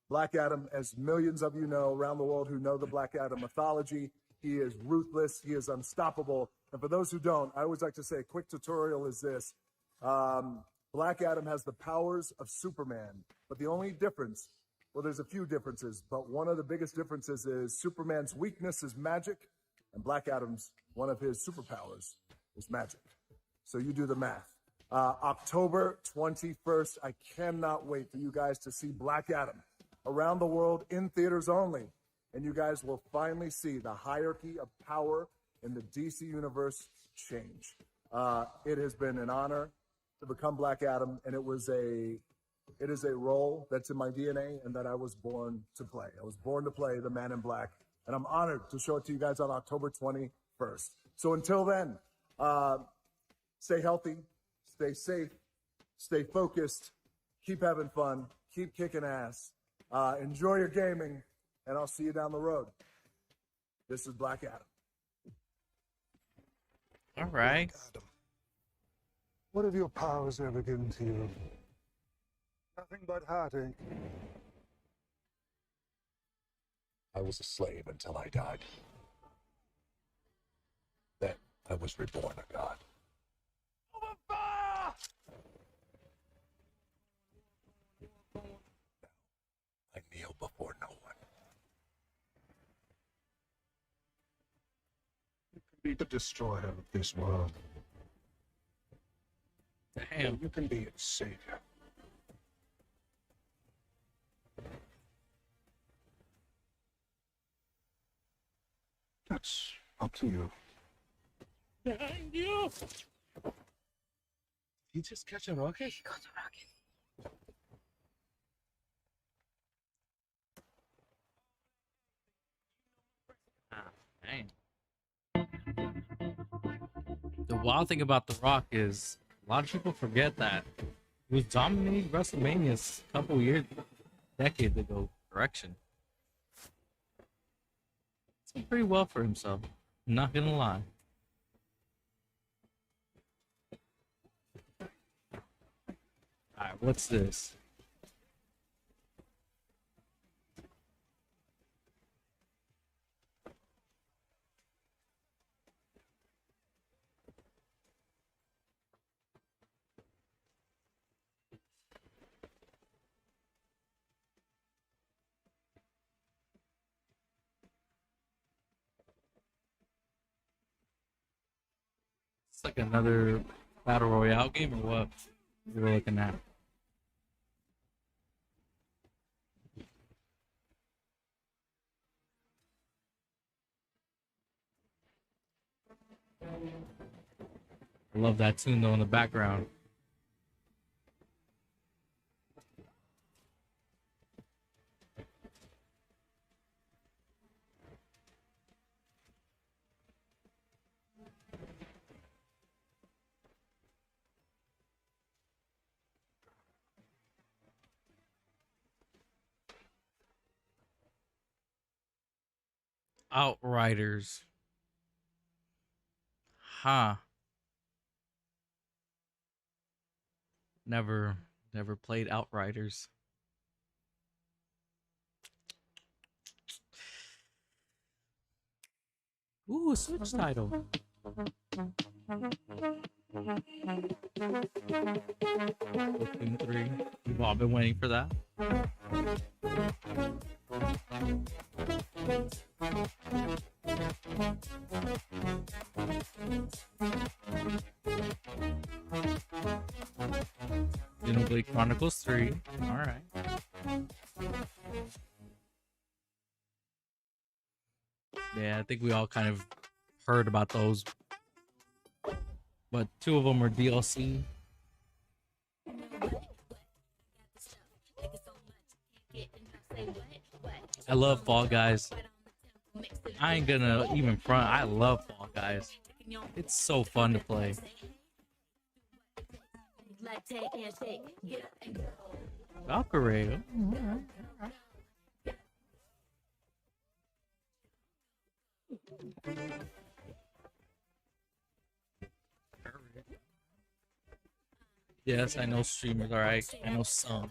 Black Adam, as millions of you know around the world who know the Black Adam mythology, he is ruthless, he is unstoppable. And for those who don't, I always like to say a quick tutorial is this. Black Adam has the powers of Superman, but the only difference, well, there's a few differences, but one of the biggest differences is Superman's weakness is magic, and Black Adam's, one of his superpowers is magic. So you do the math. October 21st, I cannot wait for you guys to see Black Adam around the world in theaters only. And you guys will finally see the hierarchy of power in the DC universe change. It has been an honor to become Black Adam, and it is a role that's in my DNA and that I was born to play. I was born to play the Man in Black, and I'm honored to show it to you guys on October 21st. So until then, stay healthy, stay safe, stay focused, keep having fun, keep kicking ass, enjoy your gaming, and I'll see you down the road. This is Black Adam. All right. What have your powers ever given to you? Nothing but heartache. I was a slave until I died. Then I was reborn a god. I kneel before no one. You can be the destroyer of this world. Damn. You can be its savior. That's up to you. Behind you. Did he just catch a rocket? He got a rocket. Dang. The wild thing about The Rock is a lot of people forget that he was dominating WrestleMania a couple years, decades ago. Correction. It's done pretty well for himself. I'm not gonna lie. Alright, what's this? It's like another Battle Royale game or what you're looking at? I love that tune though in the background. Outriders. Huh. Never played Outriders. Ooh, a Switch title. Splatoon 3. We've all been waiting for that. Xenoblade Chronicles 3. Alright. Yeah, I think we all kind of heard about those, but 2 of them were DLC. I love Fall Guys. I ain't gonna even front. I love Fall Guys. It's so fun to play. Valkyrie. Yes, I know streamers. All right, I know some.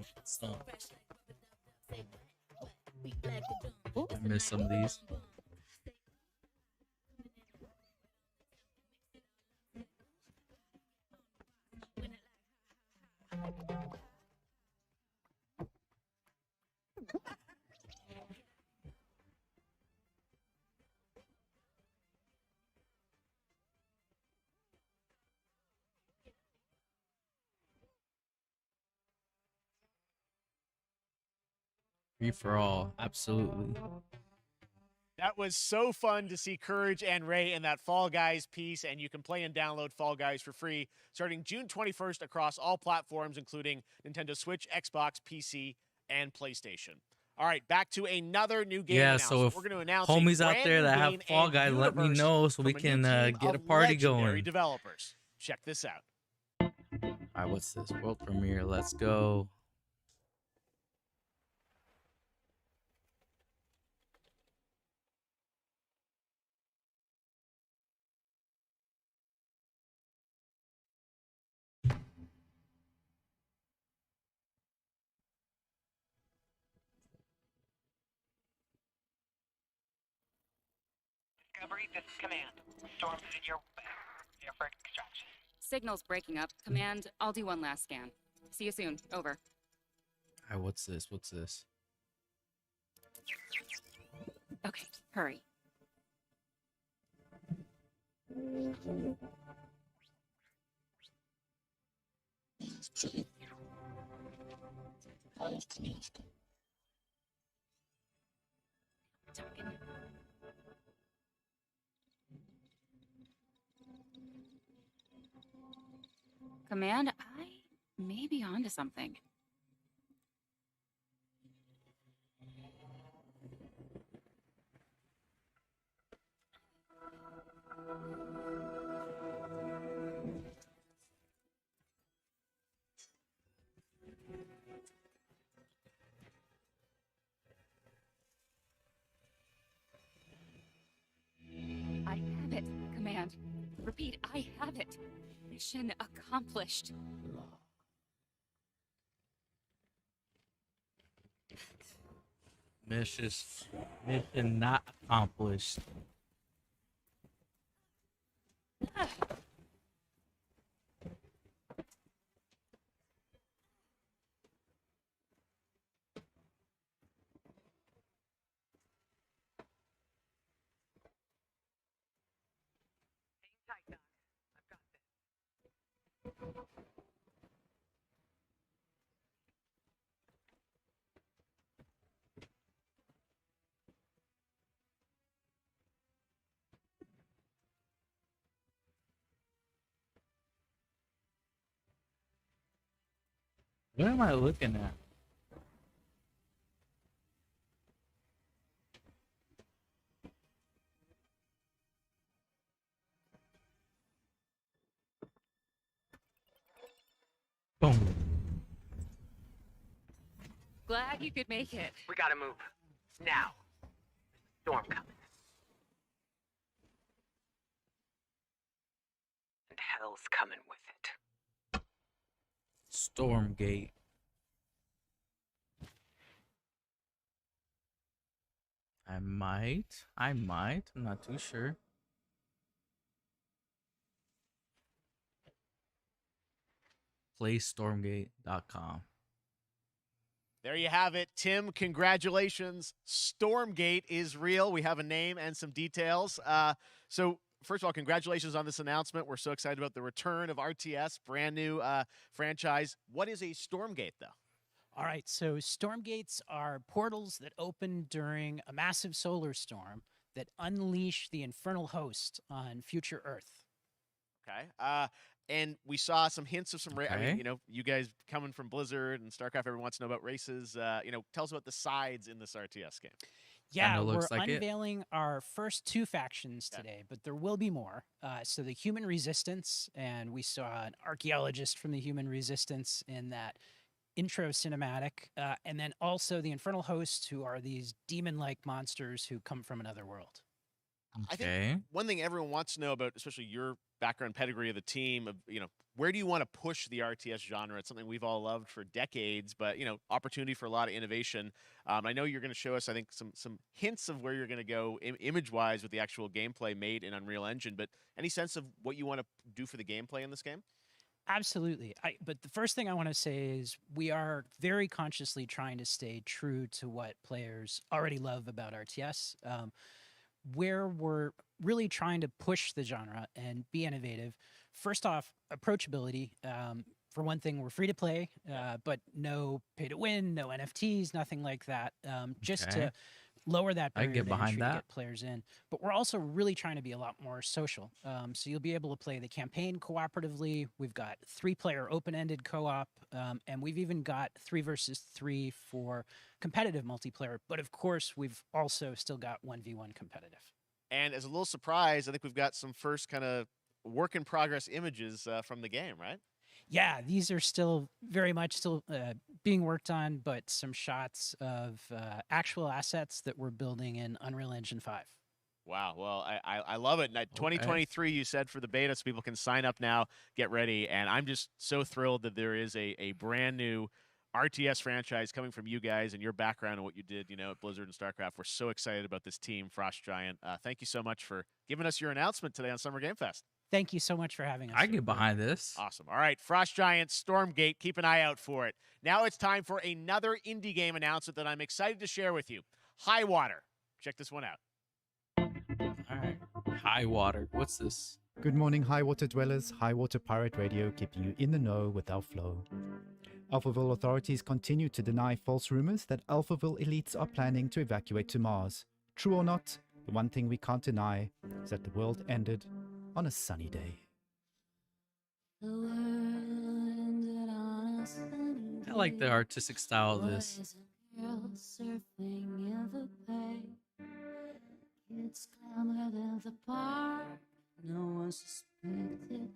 I miss some of these. Free for all, absolutely. That was so fun to see Courage and Ray in that Fall Guys piece, and you can play and download Fall Guys for free starting June 21st across all platforms, including Nintendo Switch, Xbox, PC, and PlayStation. All right, back to another new game Yeah, announcement. so if We're going to announce homies a out brand there new that have game Fall and Guys, let me universe know so we from a new can team get a of party legendary going. developers. Check this out. All right, what's this? World premiere. Let's go. Discovery, this is Command. Storm is in your clear for extraction. Signal's breaking up. Command, I'll do one last scan. See you soon. Over. All right, what's this? What's this? Okay, hurry. Command, I may be onto something. I have it, Command. Repeat, I have it. Mission accomplished. Mission not accomplished. What am I looking at? Boom. Glad you could make it. We gotta move. Now. Storm coming. And hell's coming with it. Stormgate. I might. I'm not too sure. PlayStormgate.com. There you have it. Tim, congratulations. Stormgate is real. We have a name and some details. So, first of all, congratulations on this announcement. We're so excited about the return of RTS, brand new franchise. What is a Stormgate, though? All right, so storm gates are portals that open during a massive solar storm that unleash the infernal host on future Earth. Okay. And we saw some hints of some. I Okay. mean, you know, you guys coming from Blizzard and StarCraft, everyone wants to know about races. You know, tell us about the sides in this RTS game. Yeah, Kinda we're looks like it. unveiling our first 2 factions today, but there will be more. So the Human Resistance, and we saw an archaeologist from the Human Resistance in that intro cinematic, and then also the Infernal Hosts, who are these demon-like monsters who come from another world. I Okay. think one thing everyone wants to know about, especially your background pedigree of the team, of you know, where do you want to push the RTS genre? It's something we've all loved for decades, but you know, opportunity for a lot of innovation. I know you're going to show us, I think, some hints of where you're going to go image-wise with the actual gameplay made in Unreal Engine. But any sense of what you want to do for the gameplay in this game? Absolutely. But the first thing I want to say is we are very consciously trying to stay true to what players already love about RTS. Where we're really trying to push the genre and be innovative. First off, approachability. For one thing, we're free to play, but no pay to win, no NFTs, nothing like that. Just Okay. to lower that I can barrier get to behind entry to that. get players in. But we're also really trying to be a lot more social. So you'll be able to play the campaign cooperatively. We've got 3-player open-ended co-op, and we've even got 3 versus 3 for competitive multiplayer. But of course, we've also still got 1v1 competitive. And as a little surprise, I think we've got some first kind of work in progress images from the game, right? Yeah, these are still very much still being worked on, but some shots of actual assets that we're building in Unreal Engine 5. Wow. Well, I love it. Now, 2023, you said for the beta, so people can sign up now, get ready. And I'm just so thrilled that there is a brand new RTS franchise coming from you guys and your background and what you did, you know, at Blizzard and StarCraft. We're so excited about this team, Frost Giant. Thank you so much for giving us your announcement today on Summer Game Fest. Thank you so much for having us. I get behind this. Awesome. All right, Frost Giant, Stormgate, keep an eye out for it. Now it's time for another indie game announcement that I'm excited to share with you. High Water. Check this one out. All right. High Water. What's this? Good morning, High Water dwellers. High Water Pirate Radio keeping you in the know with our flow. Alphaville authorities continue to deny false rumors that Alphaville elites are planning to evacuate to Mars. True or not, the one thing we can't deny is that the world ended on a sunny day. I like the artistic style of this. Kids clamored in the park, no one suspected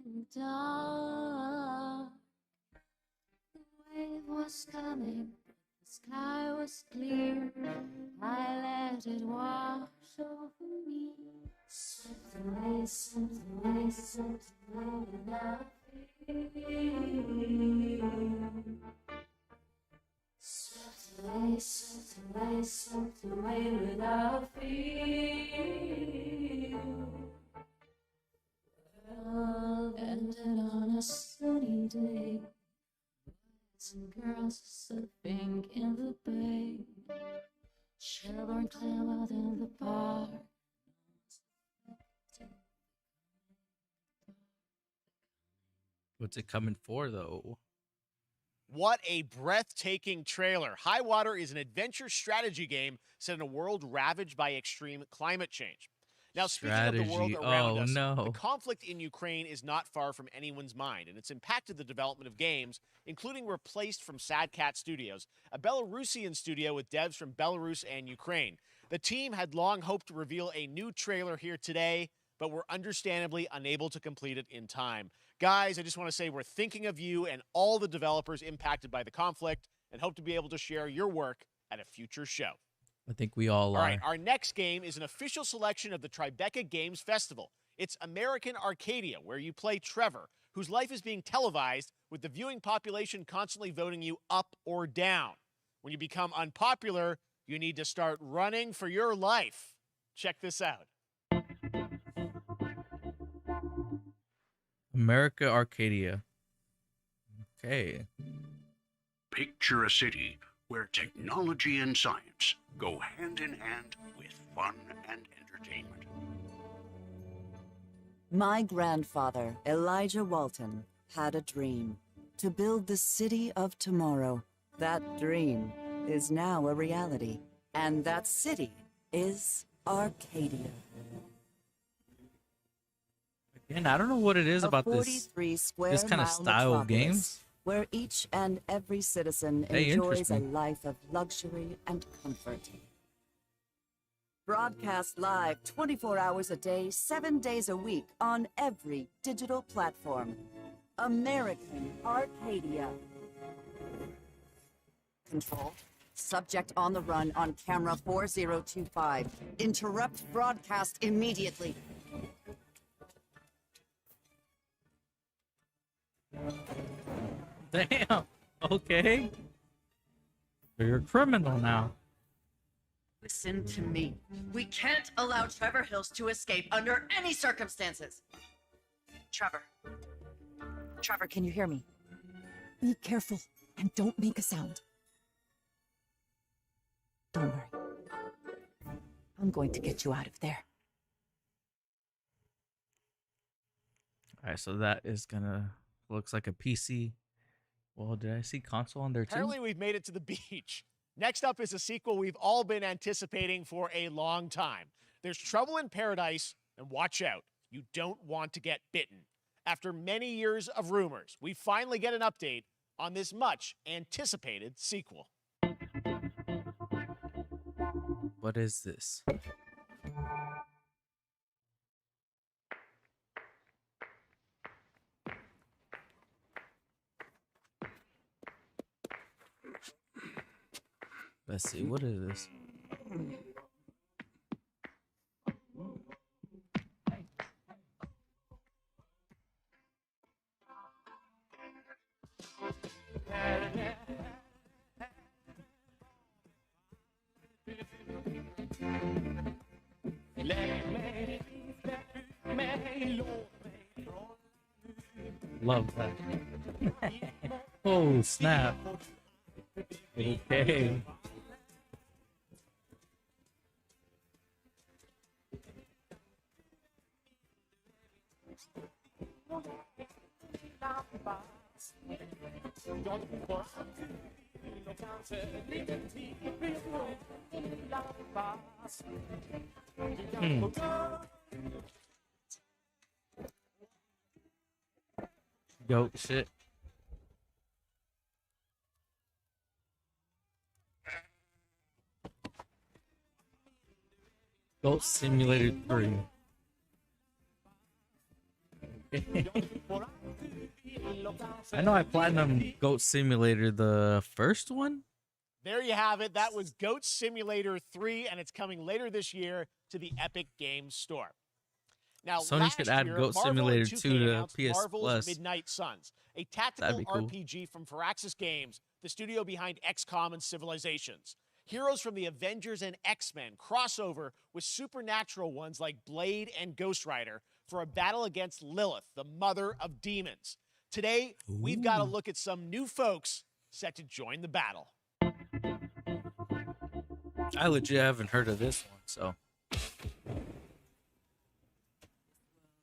coming dark. The wave was coming, the sky was clear. I let it wash over me. Swept away, swept away, swept away without fear. Swept away, swept away, swept away without fear. World ended on a sunny day. Boys and girls surfing in the bay. Children clamored in the park. What's it coming for, though? What a breathtaking trailer. High Water is an adventure strategy game set in a world ravaged by extreme climate change. Now, speaking of the world Strategy. around Oh, us, no. the conflict in Ukraine is not far from anyone's mind, and it's impacted the development of games, including Replaced from Sad Cat Studios, a Belarusian studio with devs from Belarus and Ukraine. The team had long hoped to reveal a new trailer here today, but were understandably unable to complete it in time. Guys, I just want to say we're thinking of you and all the developers impacted by the conflict and hope to be able to share your work at a future show. I think we all All are. right, our next game is an official selection of the Tribeca Games Festival. It's American Arcadia, where you play Trevor, whose life is being televised with the viewing population constantly voting you up or down. When you become unpopular, you need to start running for your life. Check this out. America Arcadia. Okay. Picture a city where technology and science go hand in hand with fun and entertainment. My grandfather, Elijah Walton, had a dream to build the city of tomorrow. That dream is now a reality, and that city is Arcadia. And I don't know what it is A about 43 this square kind of mile style of metropolis games. where each and every citizen They interest enjoys a me. life of luxury and comfort. Broadcast live 24 hours a day, 7 days a week on every digital platform. American Arcadia. Control. Subject on the run on camera 4025. Interrupt broadcast immediately. Damn. Okay. You're a criminal now. Listen to me. We can't allow Trevor Hills to escape under any circumstances. Trevor. Trevor, can you hear me? Be careful and don't make a sound. Don't worry. I'm going to get you out of there. All right, so that is gonna looks like a PC. Well, did I see console on there too? Apparently, we've made it to the beach. Next up is a sequel we've all been anticipating for a long time. There's Trouble in Paradise, and watch out, you don't want to get bitten. After many years of rumors, we finally get an update on this much anticipated sequel. What is this? Let's see, what is this? Love that. Oh, snap. Okay. Goat shit. Goat Simulator 3. I know I platinum Goat Simulator, the first one. There you have it. That was Goat Simulator 3, and it's coming later this year to the Epic Games Store. Now, Sony last should add year, Goat Marvel and Simulator 2K 2 to announced PS Marvel's Plus. Midnight Suns, a That'd tactical be cool. RPG from Firaxis Games, the studio behind XCOM and Civilizations. Heroes from the Avengers and X-Men crossover with supernatural ones like Blade and Ghost Rider for a battle against Lilith, the mother of demons. Today, we've got to look at some new folks set to join the battle. I legit haven't heard of this one, so.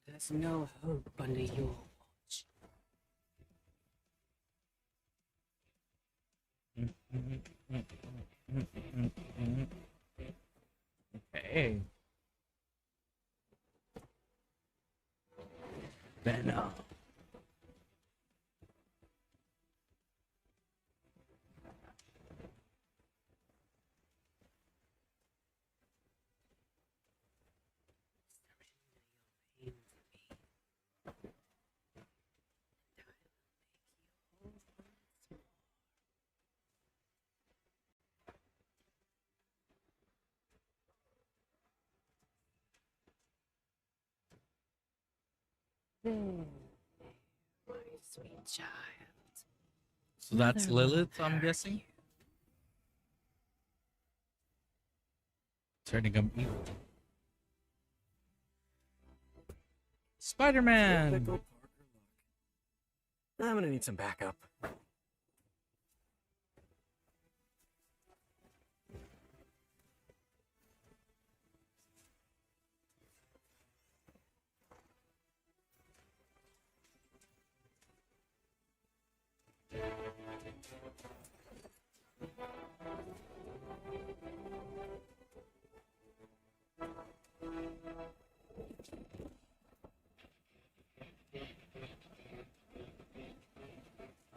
There's no hope under your watch. Okay. Venom. There, my sweet child. So that's Mother will Lilith, I'm hurt guessing. you. Turning him evil. Spider-Man. I'm gonna need some backup.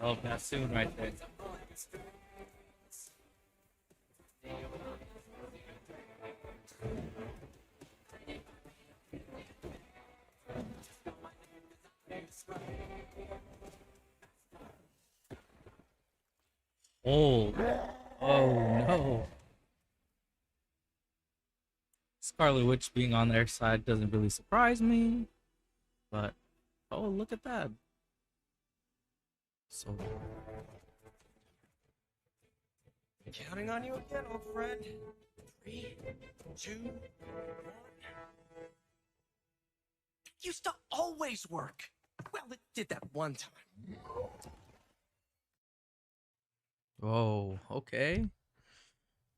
I love that soon right there. Oh, oh no. Scarlet Witch being on their side doesn't really surprise me, but oh, look at that. So Counting on you again, old friend. 3, 2, 1. It used to always work. Well, it did that one time. oh, okay.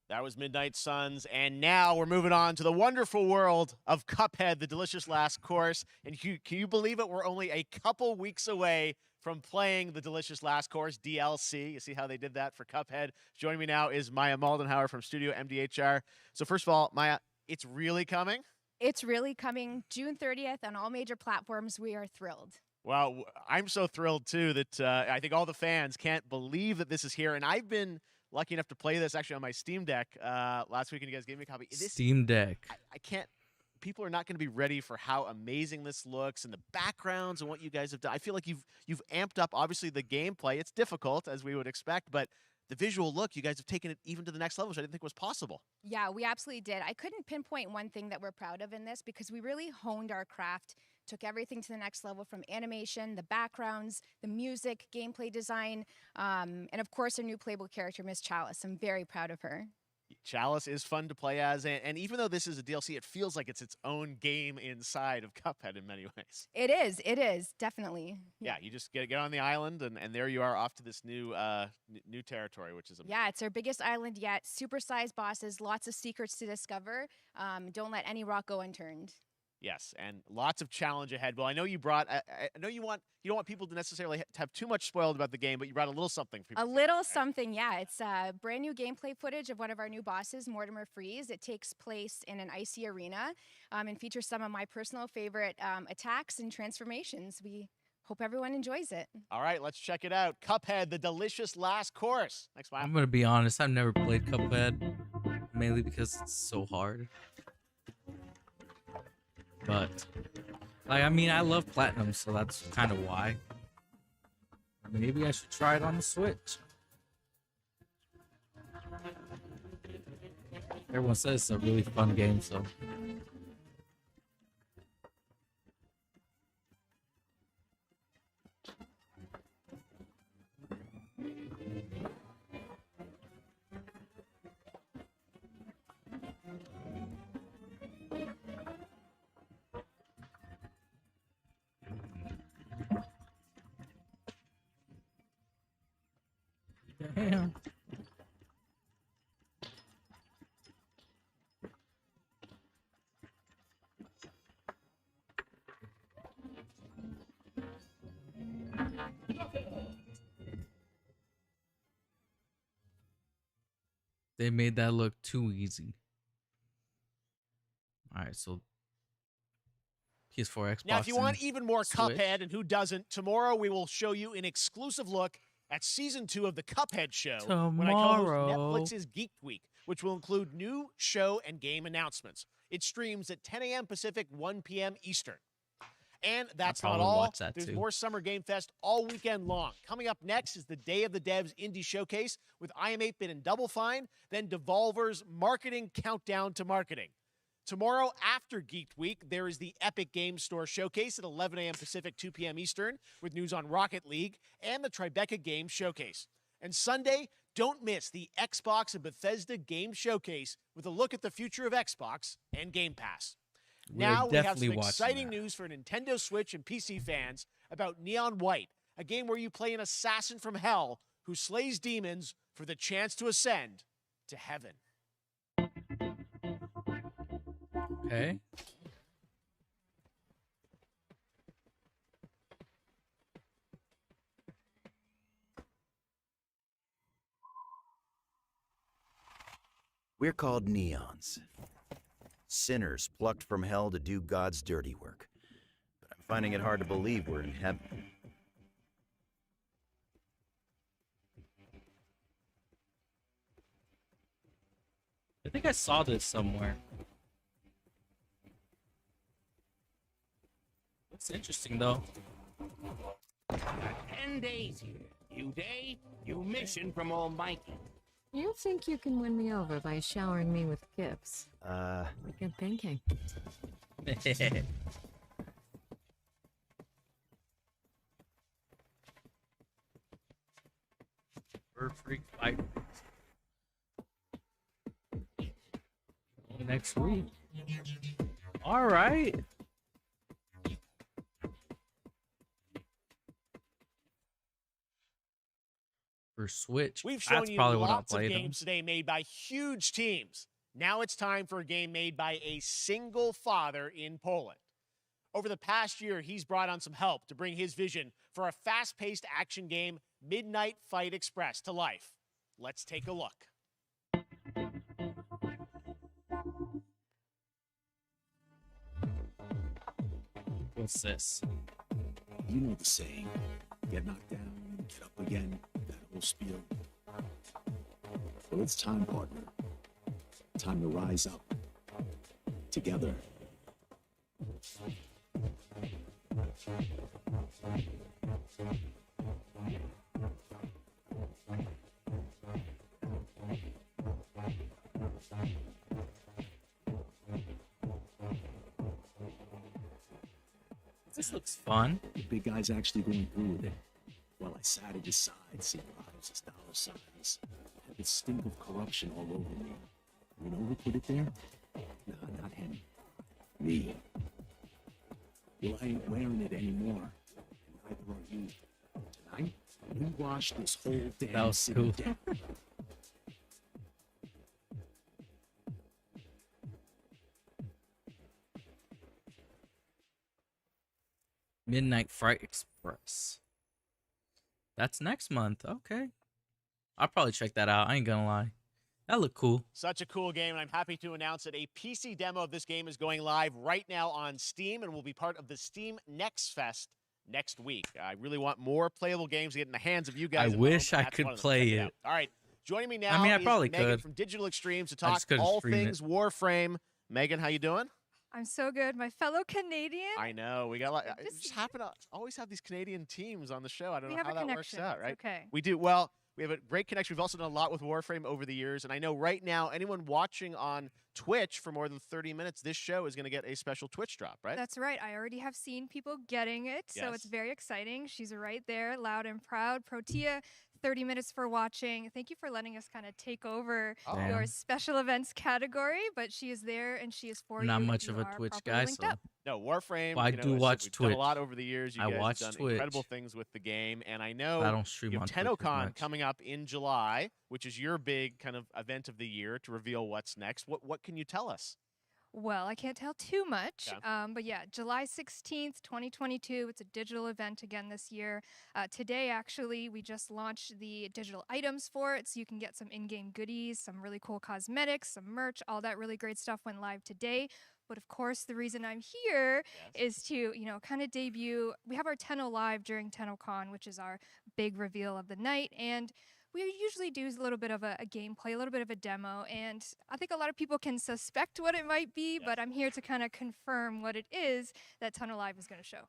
That was Midnight Suns, and now we're moving on to the wonderful world of Cuphead, the delicious last course. And can you believe it? We're only a couple weeks away from playing the delicious last course DLC. You see how they did that for Cuphead. Joining me now is Maya Maldenhauer from Studio MDHR. So first of all, Maya, it's really coming? It's really coming June 30th on all major platforms. We are thrilled. Well, I'm so thrilled, too, that I think all the fans can't believe that this is here. And I've been lucky enough to play this actually on my Steam Deck last week, and you guys gave me a copy. Steam Deck. I can't. People are not going to be ready for how amazing this looks and the backgrounds and what you guys have done. I feel like you've amped up, obviously, the gameplay. It's difficult, as we would expect, but the visual look, you guys have taken it even to the next level, which I didn't think was possible. Yeah, we absolutely did. I couldn't pinpoint one thing that we're proud of in this because we really honed our craft, took everything to the next level from animation, the backgrounds, the music, gameplay design, and of course, our new playable character, Miss Chalice. I'm very proud of her. Chalice is fun to play as, and even though this is a DLC, it feels like it's its own game inside of Cuphead in many ways. It is, definitely. Yeah, you just get on the island, and there you are off to this new new territory, which is amazing. Yeah, it's our biggest island yet. Supersized bosses, lots of secrets to discover. Don't let any rock go unturned. Yes, and lots of challenge ahead. Well, I know you brought. I know you don't want people to necessarily have too much spoiled about the game, but you brought a little something for people. A little something, yeah. It's brand new gameplay footage of one of our new bosses, Mortimer Freeze. It takes place in an icy arena and features some of my personal favorite attacks and transformations. We hope everyone enjoys it. All right, let's check it out. Cuphead, the delicious last course. Next one. I'm gonna be honest. I've never played Cuphead, mainly because it's so hard. But, like, I mean, I love Platinum, so that's kind of why. Maybe I should try it on the Switch. Everyone says it's a really fun game, so. Damn. They made that look too easy. All right, so PS4, Xbox. Now, if you want and even more Switch. Cuphead, and who doesn't, tomorrow we will show you an exclusive look at Season 2 of the Cuphead Show when I Tomorrow. co-host Netflix's Geek Week, which will include new show and game announcements. It streams at 10 a.m. Pacific, 1 p.m. Eastern. And that's not probably all. watch that There's too. more Summer Game Fest all weekend long. Coming up next is the Day of the Devs Indie Showcase with I Am 8-Bit and Double Fine, then Devolver's Marketing Countdown to Marketing. Tomorrow after Geek Week, there is the Epic Game Store Showcase at 11 a.m. Pacific, 2 p.m. Eastern, with news on Rocket League and the Tribeca Game Showcase. And Sunday, don't miss the Xbox and Bethesda Game Showcase with a look at the future of Xbox and Game Pass. Now we have some exciting news for Nintendo Switch and PC fans about Neon White, a game where you play an assassin from hell who slays demons for the chance to ascend to heaven. Okay. We're called neons. Sinners plucked from hell to do God's dirty work. But I'm finding it hard to believe we're in heaven. think I saw this somewhere. Looks interesting though. 10 days here. New day, new mission from Almighty. You think you can win me over by showering me with gifts? What you thinking? Bird Freak Fight. Next week. All right. For Switch. We've shown That's you probably what I'll lots of play games today made by huge teams. Now it's time for a game made by a single father in Poland. Over the past year, he's brought on some help to bring his vision for a fast-paced action game, Midnight Fight Express, to life. Let's take a look. What's this? You know the saying, get knocked down, get up again, that whole spiel. Well, it's time, partner. Time to rise up. Together. This looks fun. The big guy's actually going through with it. While I sat at his side, seeing lives as dollar signs. Had the stink of corruption all over me. You know who put it there? Nah, not him. Me. Well, I ain't wearing it anymore. And neither are you. Tonight, we wash this whole damn That was city cool. down. Midnight Fright Express. That's next month. Okay. I'll probably check that out. I ain't gonna lie. That looked cool. Such a cool game, and I'm happy to announce that a PC demo of this game is going live right now on Steam and will be part of the Steam Next Fest next week. I really want more playable games to get in the hands of you guys. I at home, wish and I that's could one of them. play Check it. out. All right, joining me now I mean, I is probably Megan could. from Digital Extremes to I talk just couldn't all stream it. things Warframe. Megan, how you doing? I'm so good. My fellow Canadian. I know. We got like Good to it just happen to always have these Canadian teams on the show. I don't We know have how a that works connection. out, It's right? okay. We do. Well, we have a great connection. We've also done a lot with Warframe over the years, and I know right now anyone watching on Twitch for more than 30 minutes, this show is going to get a special Twitch drop, right? That's right. I already have seen people getting it, so it's Yes. very exciting. She's right there, loud and proud. Protea, 30 minutes for watching. Thank you for letting us kind of take over Oh. your special events category, but she is there and she is for Not you. much You of a are Twitch properly guy, linked so up. No, Warframe. Well, I you know, do as watch we've done a Twitch. lot over the years. You I guys watch have done Twitch. incredible things with the game, and I know I don't stream you have on Twitch as TennoCon much. coming up in July, which is your big kind of event of the year to reveal what's next. What can you tell us? Well, I can't tell too much, Okay. but yeah, July 16th, 2022. It's a digital event again this year. Today, actually, we just launched the digital items for it, so you can get some in-game goodies, some really cool cosmetics, some merch, all that really great stuff went live today. But of course, the reason I'm here is to, kind of debut. We have our Tenno Live during TennoCon, which is our big reveal of the night, and we usually do a little bit of a gameplay, a little bit of a demo, and I think a lot of people can suspect what it might be, but I'm here to kind of confirm what it is that Tenno Live is going to show.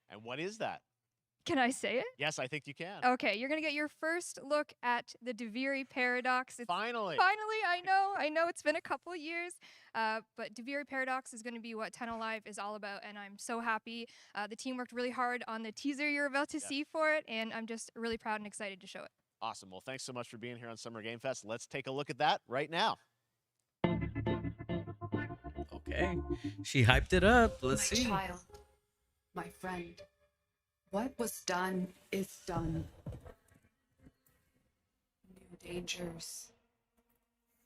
And what is that? Can I say it? Yes, I think you can. Okay, you're going to get your first look at the Deviri Paradox. Finally. Finally, I know it's been a couple of years, but Deviri Paradox is going to be what Tenno Live is all about, and I'm so happy. The team worked really hard on the teaser you're about to see for it, and I'm just really proud and excited to show it. Awesome. Well, thanks so much for being here on Summer Game Fest. Let's take a look at that right now. Okay. She hyped it up. Let's My see. child, my friend, what was done is done. New dangers,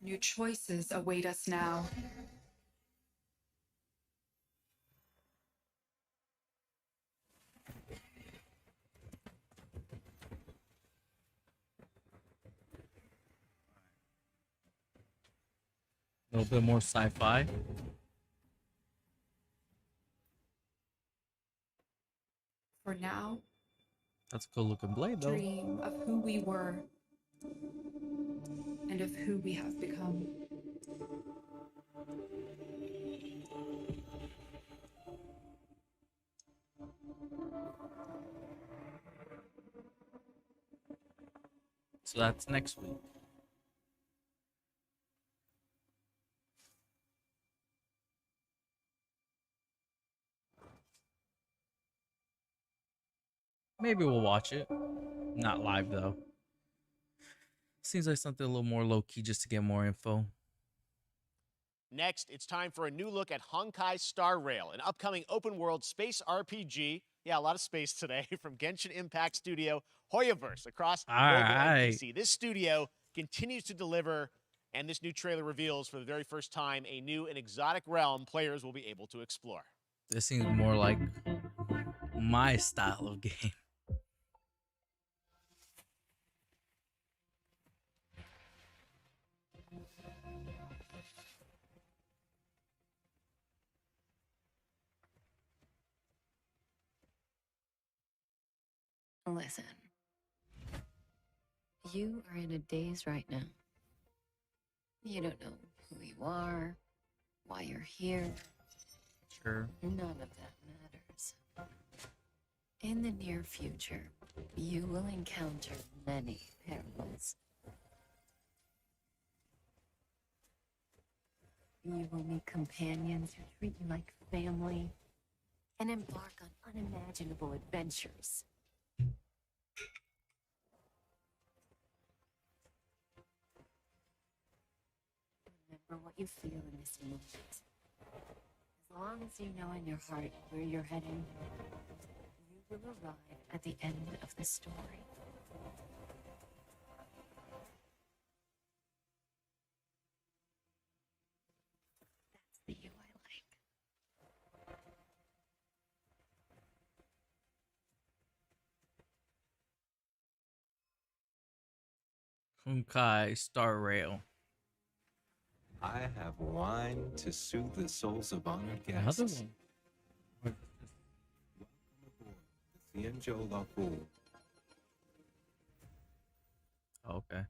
new choices await us now. A little bit more sci-fi. For now, That's a cool looking blade, though. dream of who we were and of who we have become. So that's next week. Maybe we'll watch it. Not live though. Seems like something a little more low key just to get more info. Next, it's time for a new look at Honkai Star Rail, an upcoming open-world space RPG. Yeah, a lot of space today from Genshin Impact studio Hoyoverse across mobile and PC. This studio continues to deliver, and this new trailer reveals for the very first time a new and exotic realm players will be able to explore. This seems more like my style of game. Listen. You are in a daze right now. You don't know who you are, why you're here. Sure. None of that matters. In the near future, you will encounter many perils. You will meet companions who treat you like family and embark on unimaginable adventures. Remember what you feel in this moment. As long as you know in your heart where you're heading, you will arrive at the end of the story. That's the you I like. Honkai Star Rail. I have wine to soothe the souls of honored Another guests. one. Tianzhou Lafu. Okay.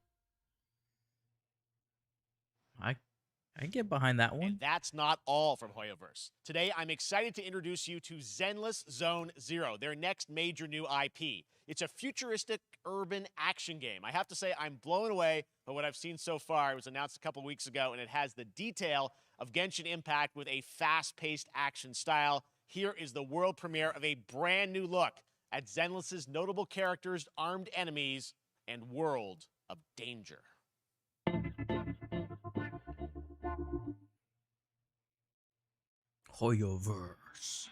I get behind that one. And that's not all from Hoyoverse. Today, I'm excited to introduce you to Zenless Zone Zero, their next major new IP. It's a futuristic urban action game. I have to say, I'm blown away by what I've seen so far. It was announced a couple weeks ago, and it has the detail of Genshin Impact with a fast-paced action style. Here is the world premiere of a brand new look at Zenless's notable characters, armed enemies, and world of danger. Hoyoverse.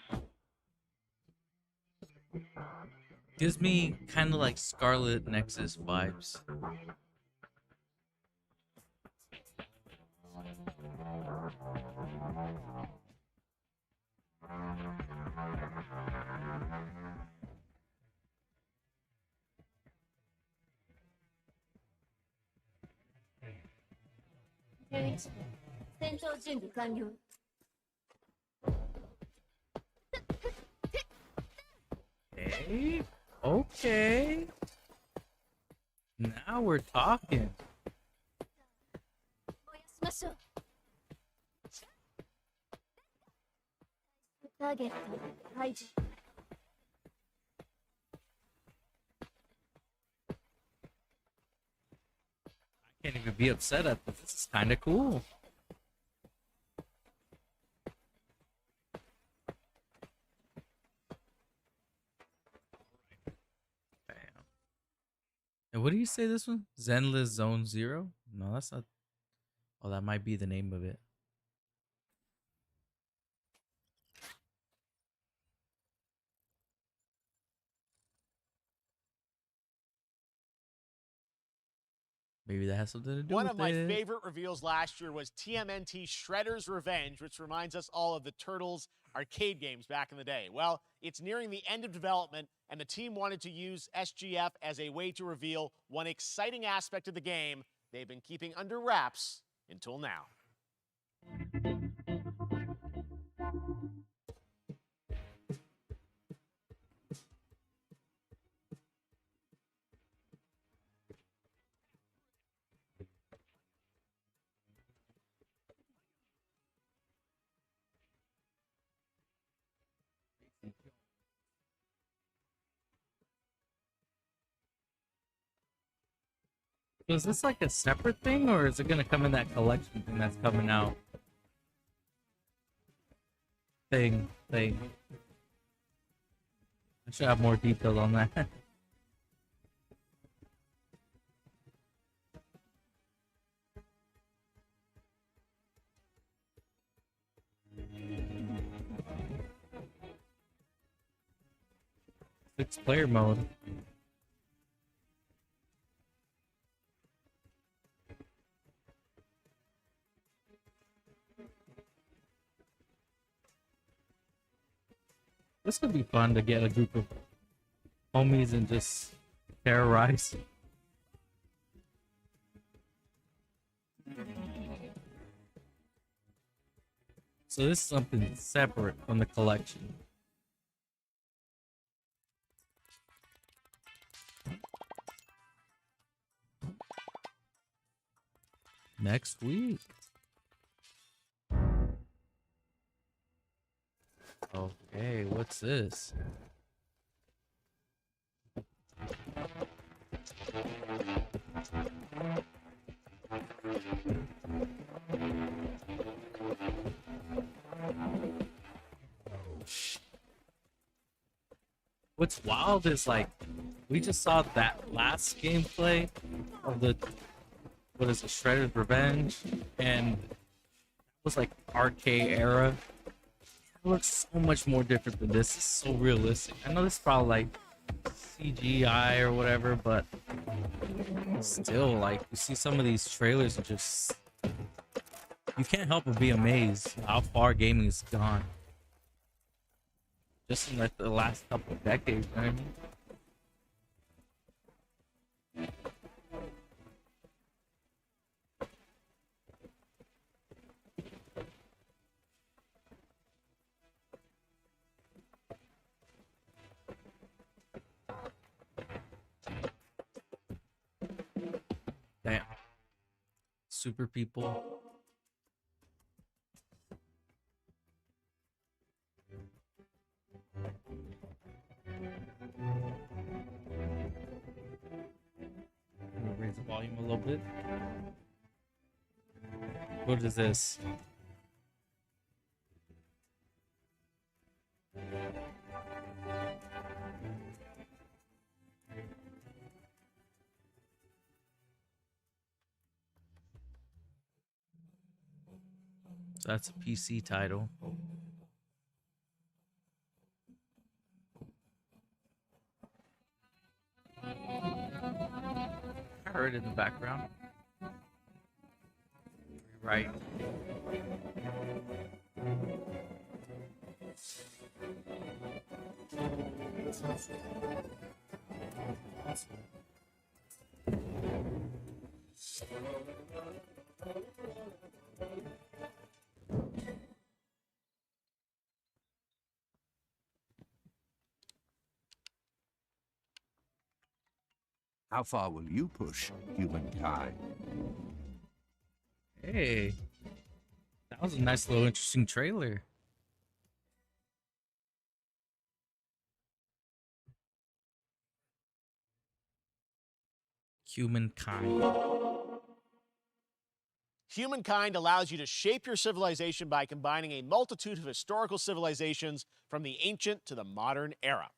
Gives me kind of like Scarlet Nexus vibes. Okay. Okay. Now we're talking. I can't even be upset at this. This is kind of cool. Bam. And what do you say this one? Zenless Zone Zero? No, that's not. Oh, that might be the name of it. Maybe that has something to do One with of my it. favorite reveals last year was TMNT Shredder's Revenge, which reminds us all of the Turtles arcade games back in the day. Well, it's nearing the end of development, and the team wanted to use SGF as a way to reveal one exciting aspect of the game they've been keeping under wraps until now. So is this like a separate thing, or is it gonna come in that collection thing that's coming out? Thing. I should have more details on that. Six-player mode. This would be fun to get a group of homies and just terrorize. So this is something separate from the collection. Next week. Okay, what's this? What's wild is like we just saw that last gameplay of the what is it, Shredder's Revenge, and it was like arcade era. It looks so much more different than this. It's so realistic. I know this is probably like CGI or whatever, but still, like, you see some of these trailers and just you can't help but be amazed how far gaming has gone. Just in like the last couple of decades, you know what I mean? Damn. Super people. I'm gonna raise the volume a little bit. What is this? So that's a PC title. I heard it in the background. Right. How far will you push humankind? Hey, that was a nice little interesting trailer. Humankind. Humankind allows you to shape your civilization by combining a multitude of historical civilizations from the ancient to the modern era.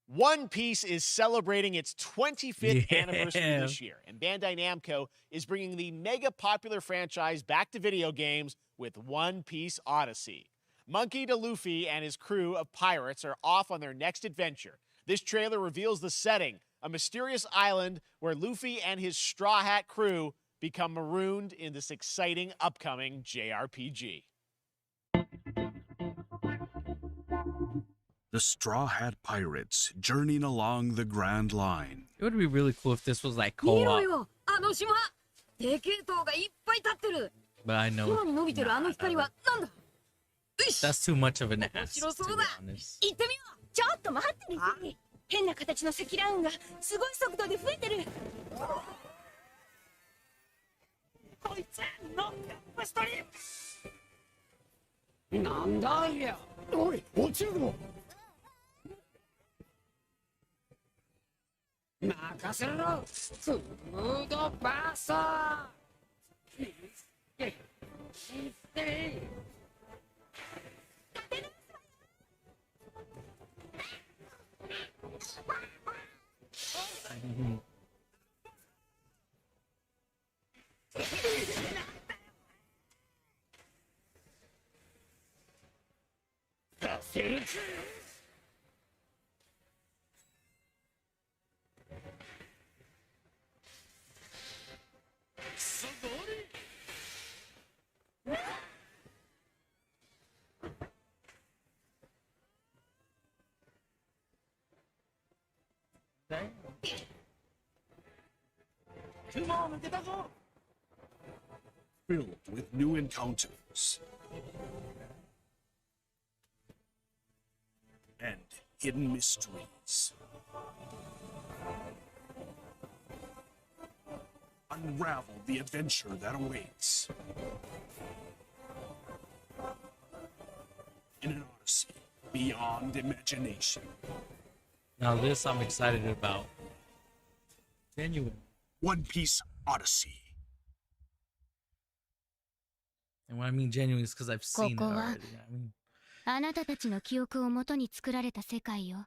One Piece is celebrating its 25th anniversary this year, and Bandai Namco is bringing the mega popular franchise back to video games with One Piece Odyssey. Monkey D. Luffy and his crew of pirates are off on their next adventure. This trailer reveals the setting, a mysterious island where Luffy and his Straw Hat crew become marooned in this exciting upcoming JRPG. The Straw Hat Pirates journeying along the Grand Line. It would be really cool if this was like co-op. But I know that's too much of an ask, to be honest. ちょっと待ってね。変な形の積乱雲がすごい速度で増えてる。こいつノックアップストリーム。なんだいや。おい、落ちるぞ。任せろフードバーサー出せるぜすごい Filled with new encounters and hidden mysteries. Unravel the adventure that awaits in an odyssey beyond imagination. Now this I'm excited about. Genuine. One Piece Odyssey. And when I mean genuine, it's because I've seen it ここは already. I mean, あなたたちの記憶をもとに作られた世界よ。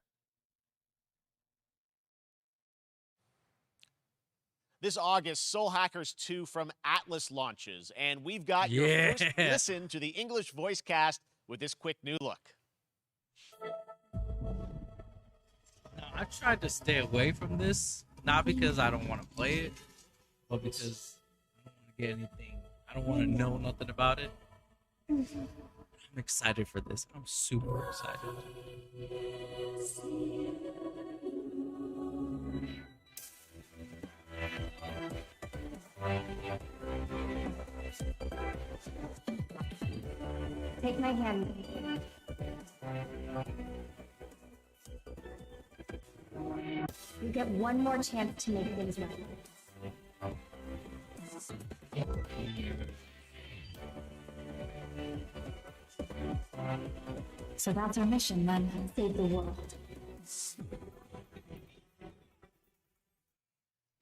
This August, Soul Hackers 2 from Atlas launches, and we've got your Yeah. first listen to the English voice cast with this quick new look. now, I tried to stay away from this, not because I don't want to play it, but because I don't want to get anything. I don't want to know nothing about it. I'm excited for this. I'm super excited. Take my hand. You get one more chance to make things right. So that's our mission then. Save the world.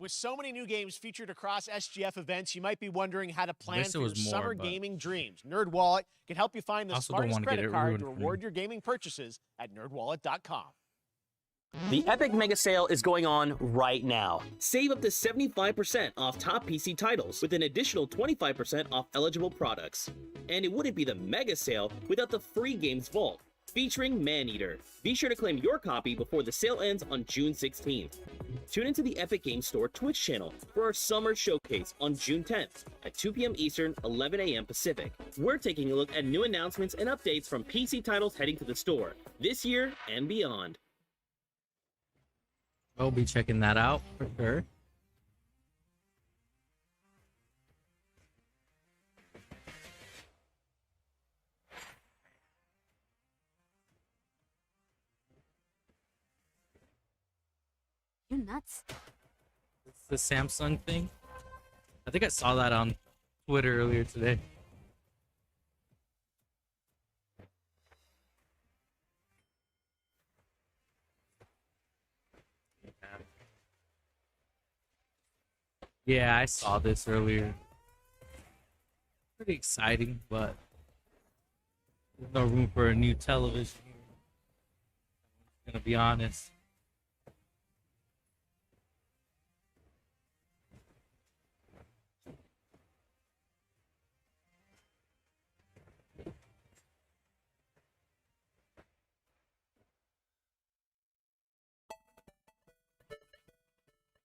With so many new games featured across SGF events, you might be wondering how to plan Wish for there your was more, summer but- gaming dreams. NerdWallet can help you find the Also don't smartest wanna get credit it card ruined to for me. reward your gaming purchases at nerdwallet.com. The Epic Mega Sale is going on right now. Save up to 75% off top PC titles with an additional 25% off eligible products. And it wouldn't be the Mega Sale without the free games vault, featuring Maneater. Be sure to claim your copy before the sale ends on June 16th. Tune into the Epic Games Store Twitch channel for our summer showcase on June 10th at 2 p.m. Eastern, 11 a.m. Pacific. We're taking a look at new announcements and updates from PC titles heading to the store this year and beyond. I'll be checking that out for sure. You nuts? It's the Samsung thing. I think I saw that on Twitter earlier today. Yeah, I saw this earlier. Pretty exciting, but there's no room for a new television here. I'm gonna be honest.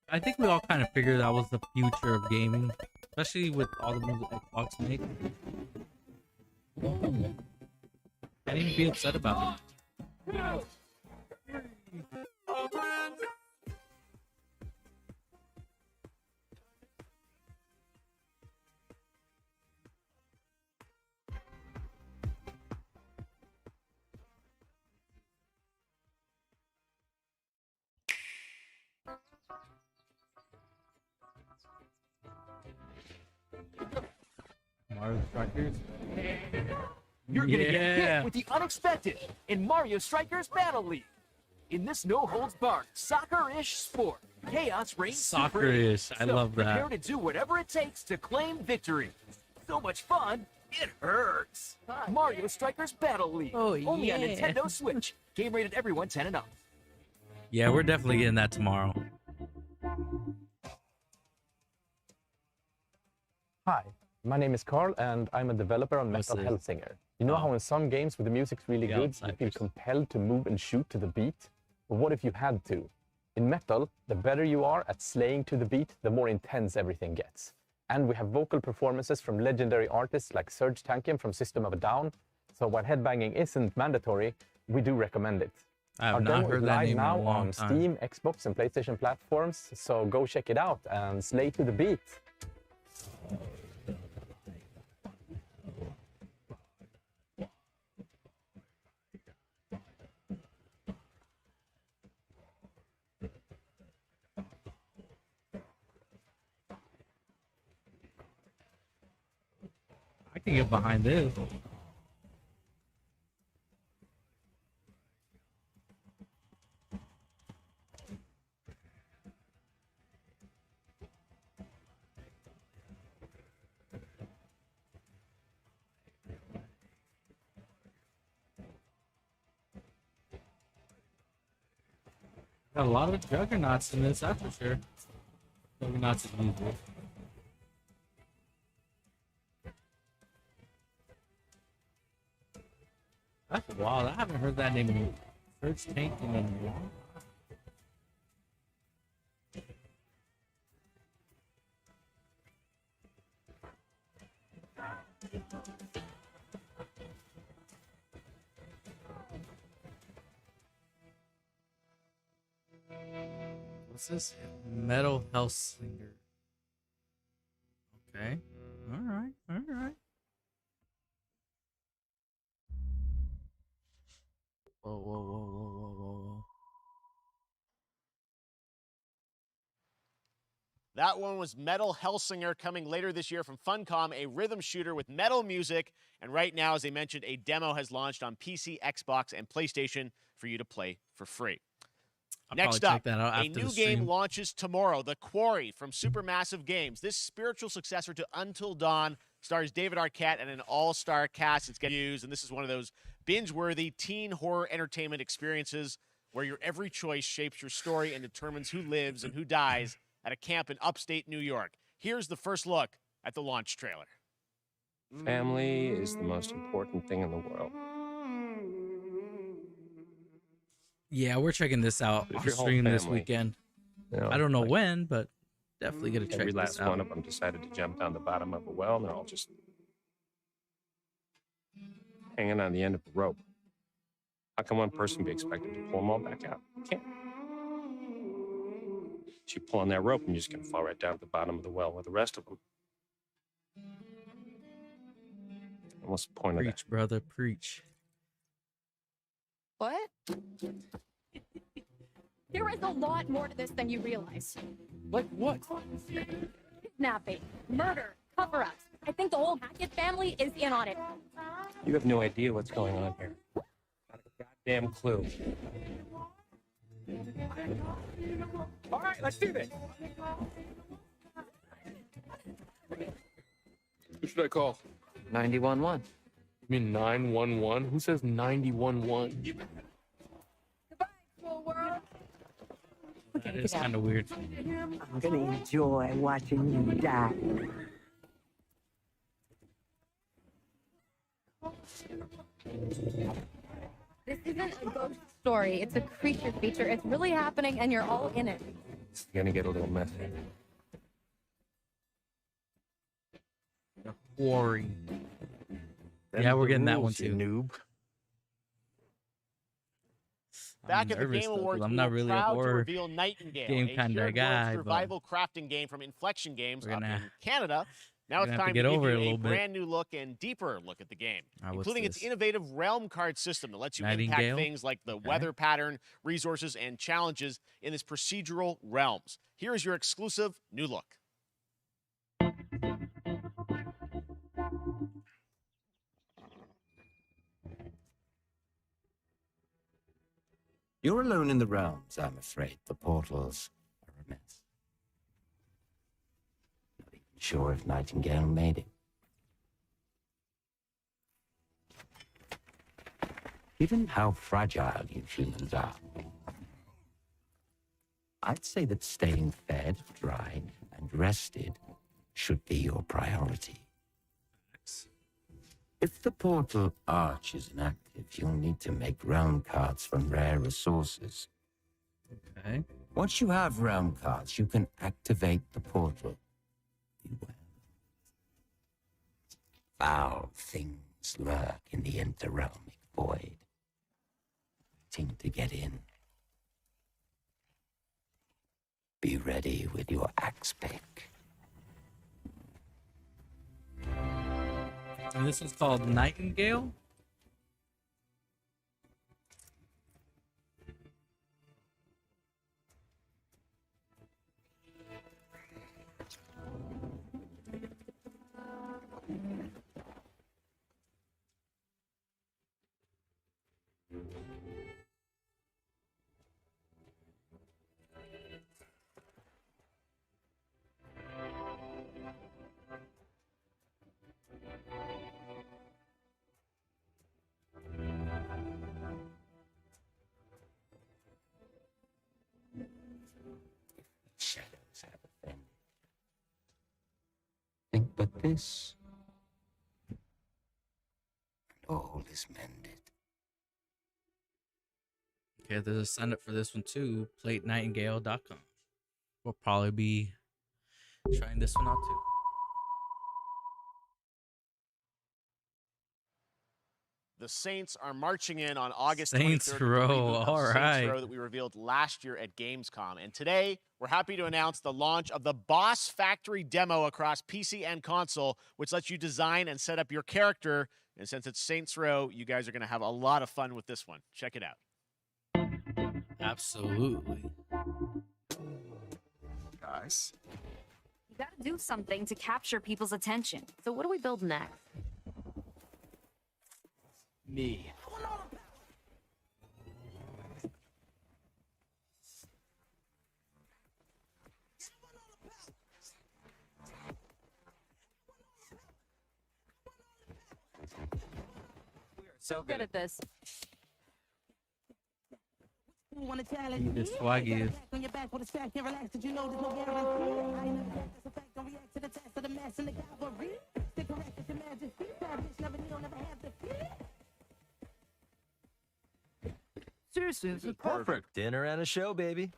I think we all kind of figured that was the future of gaming, especially with all the moves that Xbox make. I didn't be upset about it. Mario Strikers. You're gonna get Yeah. hit with the unexpected in Mario Strikers Battle League. in this no-holds-barred, soccer-ish sport. Chaos reigns supreme. Soccer-ish, I So love that. Prepare to do whatever it takes to claim victory. So much fun, it hurts. Mario Strikers Battle League. Oh, Only on yeah. Nintendo Switch. Game rated everyone 10 and up. Yeah, we're definitely getting that tomorrow. Hi, my name is Carl, and I'm a developer on What's Metal this? Hellsinger. You know how in some games where the music's really The good, you feel Outsiders. compelled to move and shoot to the beat? But what if you had to? In Metal, the better you are at slaying to the beat, the more intense everything gets. And we have vocal performances from legendary artists like Serge Tankian from System of a Down. So while headbanging isn't mandatory, we do recommend it. I have Our not demo heard is that live name in now a long on time. Steam, Xbox, and PlayStation platforms, so go check it out and slay to the beat. I can get behind this. Got a lot of juggernauts in this, that's for sure. Juggernauts is usual. That's wild. I haven't heard that name in Search Tank in a long time. What's this? Metal Hellsinger. Okay. Alright, alright. Whoa, whoa, whoa, whoa, whoa, whoa, whoa. That one was Metal Hellsinger, coming later this year from Funcom, a rhythm shooter with metal music. And right now, as they mentioned, a demo has launched on PC, Xbox, and PlayStation for you to play for free. I'll Next probably up, check that out a after the new game stream. launches tomorrow, The Quarry from Supermassive Games. This spiritual successor to Until Dawn stars David Arquette and an all-star cast. It's getting used, and this is one of those binge-worthy teen horror entertainment experiences where your every choice shapes your story and determines who lives and who dies at a camp in upstate New York. Here's the first look at the launch trailer. Family is the most important thing in the world. Yeah, we're checking this out If on your whole stream this family, weekend. you know, I don't know like, when, but definitely gonna check every this last out. one of them decided to jump down the bottom of a well, and they're all just hanging on the end of a rope. How can one person be expected to pull them all back out? You can't. So you pull on that rope, and you're just going to fall right down to the bottom of the well with the rest of them. And what's the point of that? Preach, brother, preach. What? There is a lot more to this than you realize. Like what? Kidnapping, murder, cover-ups. I think the whole Hackett family is in on it. You have no idea what's going on here. Not a goddamn clue. All right, let's do this. Who should I call? 911. You mean 911? Who says 911? That is kind of weird. I'm gonna enjoy watching you die. This isn't a ghost story. It's a creature feature. It's really happening, and you're all in it. It's going to get a little messy. Quarry. Yeah, we're getting that one too. Noob. Back at the nervous, Game though, 'cause Awards, I'm we not were really a proud to horror reveal Nightingale, game a kinda shared guy, world but survival crafting game from Inflection Games we're up gonna- in Canada. Now we're it's gonna have to time get to give over it you a a little bit. brand new look and deeper look at the game, what's including its this? innovative realm card system that lets you Nightingale? impact things like the weather pattern, resources, and challenges in this procedural realms. Here is your exclusive new look. You're alone in the realms, I'm afraid. The portals are a mess. Not even sure if Nightingale made it. Given how fragile you humans are, I'd say that staying fed, dry, and rested should be your priority. If the portal arch is inactive, you'll need to make realm cards from rare resources. Okay. Once you have realm cards, you can activate the portal. Beware. Foul things lurk in the interrealmic void, waiting to get in. Be ready with your axe pick. And this one's called Nightingale. Shadows have offended. Think but this, and all is mended. Okay, there's a sign up for this one too. PlateNightingale.com. We'll probably be trying this one out too. The Saints are marching in on August Saints 23rd. Row, The reboot of all Saints right. Row that we revealed last year at Gamescom. And today, we're happy to announce the launch of the Boss Factory demo across PC and console, which lets you design and set up your character. And since it's Saints Row, you guys are going to have a lot of fun with this one. Check it out. Absolutely. Guys. You gotta do something to capture people's attention. So what do we build next? Me. So good at this. He just swaggy. On your back with a stack and relax, did you know there's no guarantee? I ain't never got this effect, don't react to the test of the mass and the cavalry. Stick correct with your majesty, bad bitch never kneel, never have to fear. Seriously, this is perfect. Dinner and a show, baby.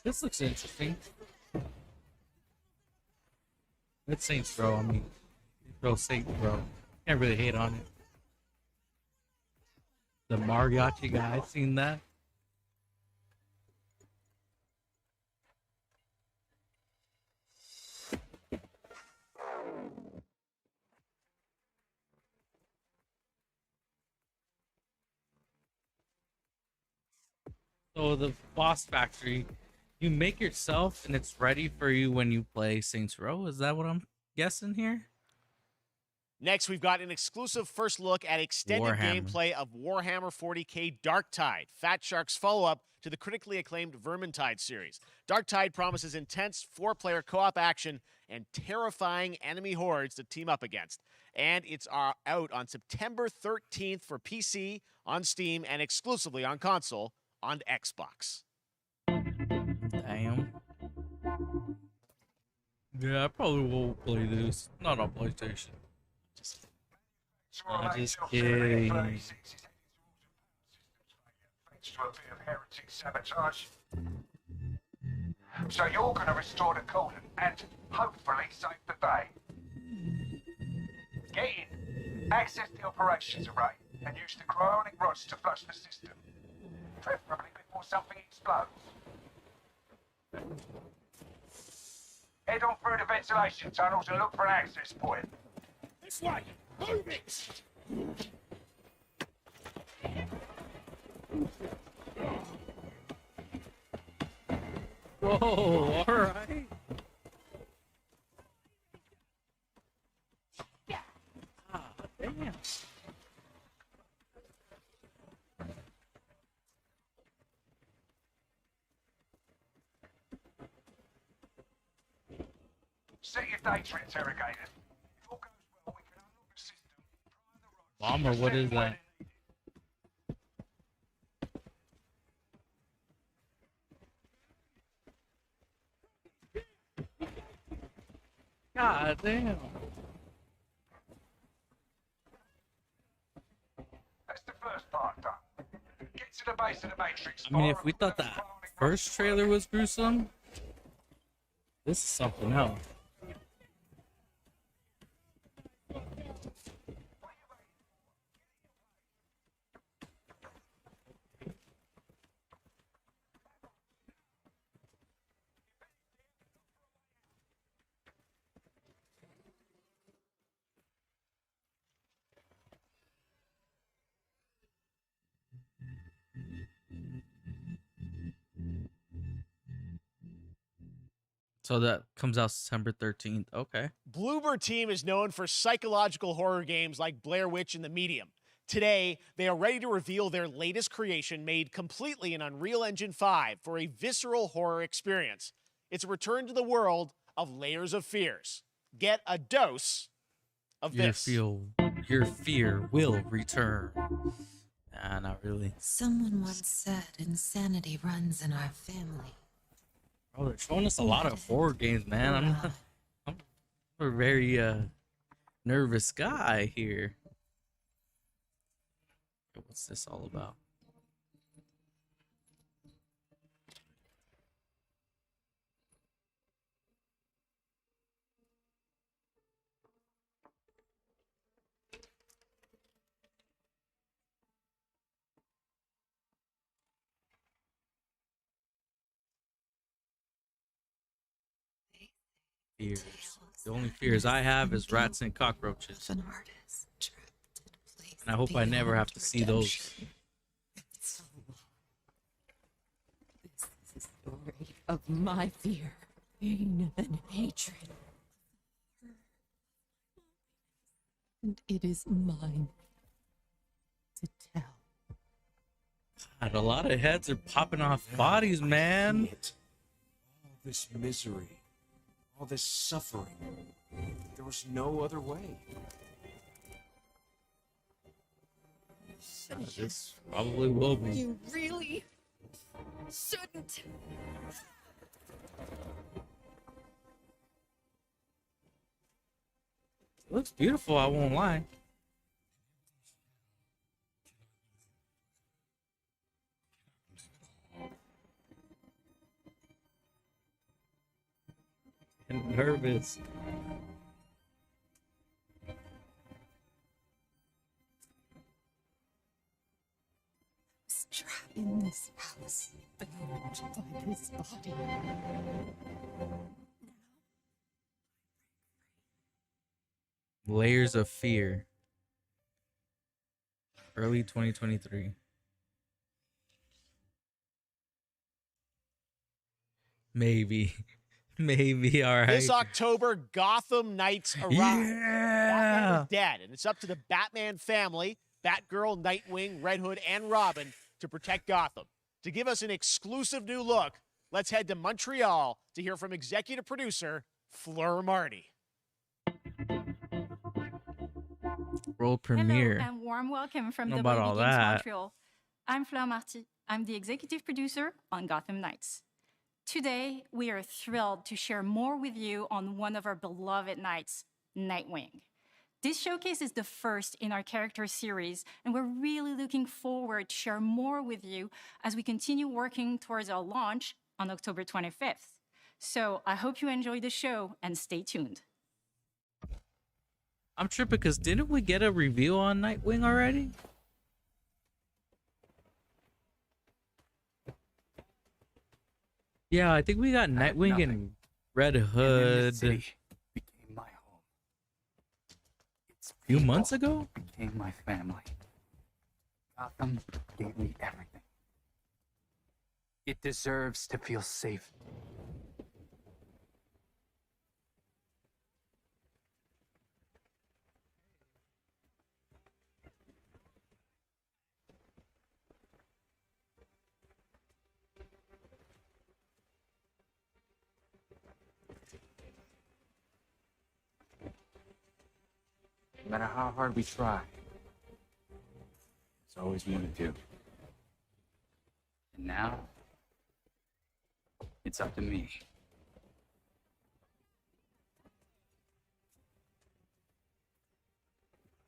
This looks interesting. It's Saints Row. I mean, real Saints Row. Can't really hate on it. The mariachi guy, seen that? So the Boss Factory, you make yourself and it's ready for you when you play Saints Row. Is that what I'm guessing here? Next, we've got an exclusive first look at extended gameplay of Warhammer 40k Darktide, Fat Shark's follow-up to the critically acclaimed Vermintide series. Darktide promises intense 4-player co-op action and terrifying enemy hordes to team up against. And it's out on September 13th for PC, on Steam, and exclusively on console on Xbox. Damn. Yeah, I probably won't play this. Not on PlayStation. I'm just kidding. Thanks to a bit of heretic sabotage. So you're going to restore the code and Hopefully save the day. Get in, access the operations array, and use the cryonic rods to flush the system. Preferably before something explodes. Head on through the ventilation tunnels and look for an access point. This way! Move it! Whoa, alright. Ah, damn. Set your data interrogator. If all goes well, we can unlock the system, Bomber, what is that? God damn. That's the first part done. Get to the base of the matrix. I mean, if we thought that first trailer was gruesome, this is something else. So that comes out September 13th. Okay. Bloober Team is known for psychological horror games like Blair Witch and The Medium. Today, they are ready to reveal their latest creation made completely in Unreal Engine 5 for a visceral horror experience. It's a return to the world of Layers of Fears. Get a dose of this. Your fear will return. Nah, not really. Someone once said insanity runs in our family. Oh, they're showing us a lot of horror games, man. I'm a very nervous guy here. What's this all about? Fears. The only fears I have is rats and cockroaches. And I hope I never have to see those. This is a story of my fear, pain, and hatred. And it is mine to tell. God, a lot of heads are popping off bodies, man. All this misery. All this suffering. There was no other way. This probably will be. You really shouldn't. It looks beautiful, I won't lie. I'm nervous. Was trapped in this house, bound by this body. Layers of Fear. Early 2023. Maybe. Maybe, all right. This October, Gotham Knights arrive. Batman is dead, and it's up to the Batman family, Batgirl, Nightwing, Red Hood, and Robin to protect Gotham. To give us an exclusive new look, let's head to Montreal to hear from executive producer Fleur Marty. World premiere. Hello and warm welcome from Know about all WB Games that. Montreal. I'm Fleur Marty. I'm the executive producer on Gotham Knights. Today, we are thrilled to share more with you on one of our beloved knights, Nightwing. This showcase is the first in our character series, and we're really looking forward to share more with you as we continue working towards our launch on October 25th. So I hope you enjoy the show and stay tuned. I'm tripping because didn't we get a review on Nightwing already? Yeah, I think we got Nightwing and Red Hood became my home. a few months ago. Became my family. Gotham gave me everything. It deserves to feel safe. No matter how hard we try, there's always more to do. And now, it's up to me.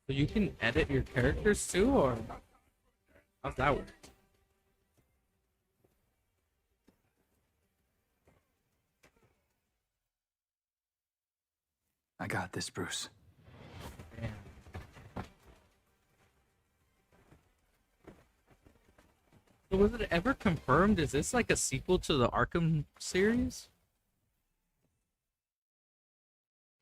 So you can edit your characters too, or how's that work? I got this, Bruce. So was it ever confirmed? Is this like a sequel to the Arkham series?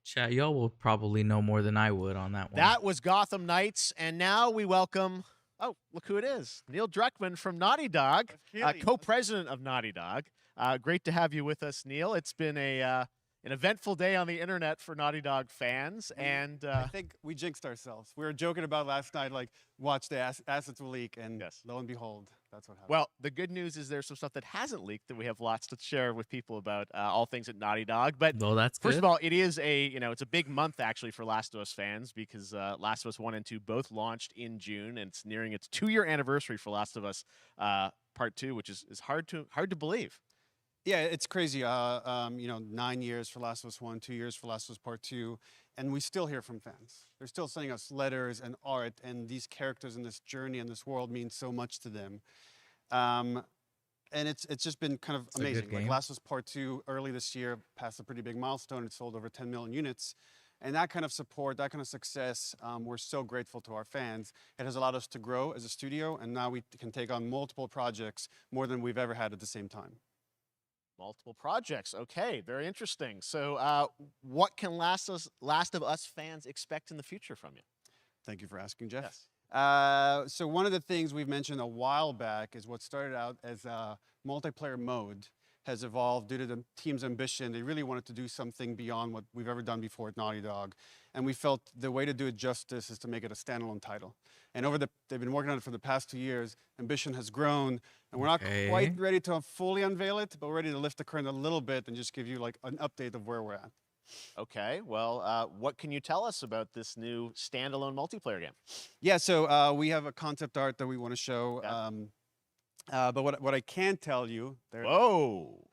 Chat, y'all will probably know more than I would on that one. That was Gotham Knights, and now we welcome. Oh, look who it is! Neil Druckmann from Naughty Dog, co-president of Naughty Dog. Great to have you with us, Neil. It's been an eventful day on the internet for Naughty Dog fans, and I think we jinxed ourselves. We were joking about last night, like, watch the assets will leak, and lo and behold, that's what happened. well, the good news is there's some stuff that hasn't leaked that we have lots to share with people about all things at Naughty Dog. But well, that's first good. of all, it is it's a big month actually for Last of Us fans because Last of Us 1 and 2 both launched in June, and it's nearing its 2-year anniversary for Last of Us Part 2, which is hard to believe. Yeah, it's crazy. 9 years for Last of Us 1, 2 years for Last of Us Part 2, and we still hear from fans. They're still sending us letters and art, and these characters in this journey and this world mean so much to them. And it's just been kind of amazing. Like Last of Us Part 2 early this year passed a pretty big milestone. It sold over 10 million units. And that kind of support, that kind of success, we're so grateful to our fans. It has allowed us to grow as a studio, and now we can take on multiple projects, more than we've ever had at the same time. Multiple projects. Okay, very interesting. So what can Last of Us fans expect in the future from you? Thank you for asking, Jeff. Yes. So one of the things we've mentioned a while back is what started out as a multiplayer mode has evolved due to the team's ambition. They really wanted to do something beyond what we've ever done before at Naughty Dog. And we felt the way to do it justice is to make it a standalone title. And they've been working on it for the past 2 years. Ambition has grown, and we're not quite ready to fully unveil it, but we're ready to lift the curtain a little bit and just give you like an update of where we're at. Okay, well, what can you tell us about this new standalone multiplayer game? Yeah, so we have a concept art that we want to show. But what I can tell you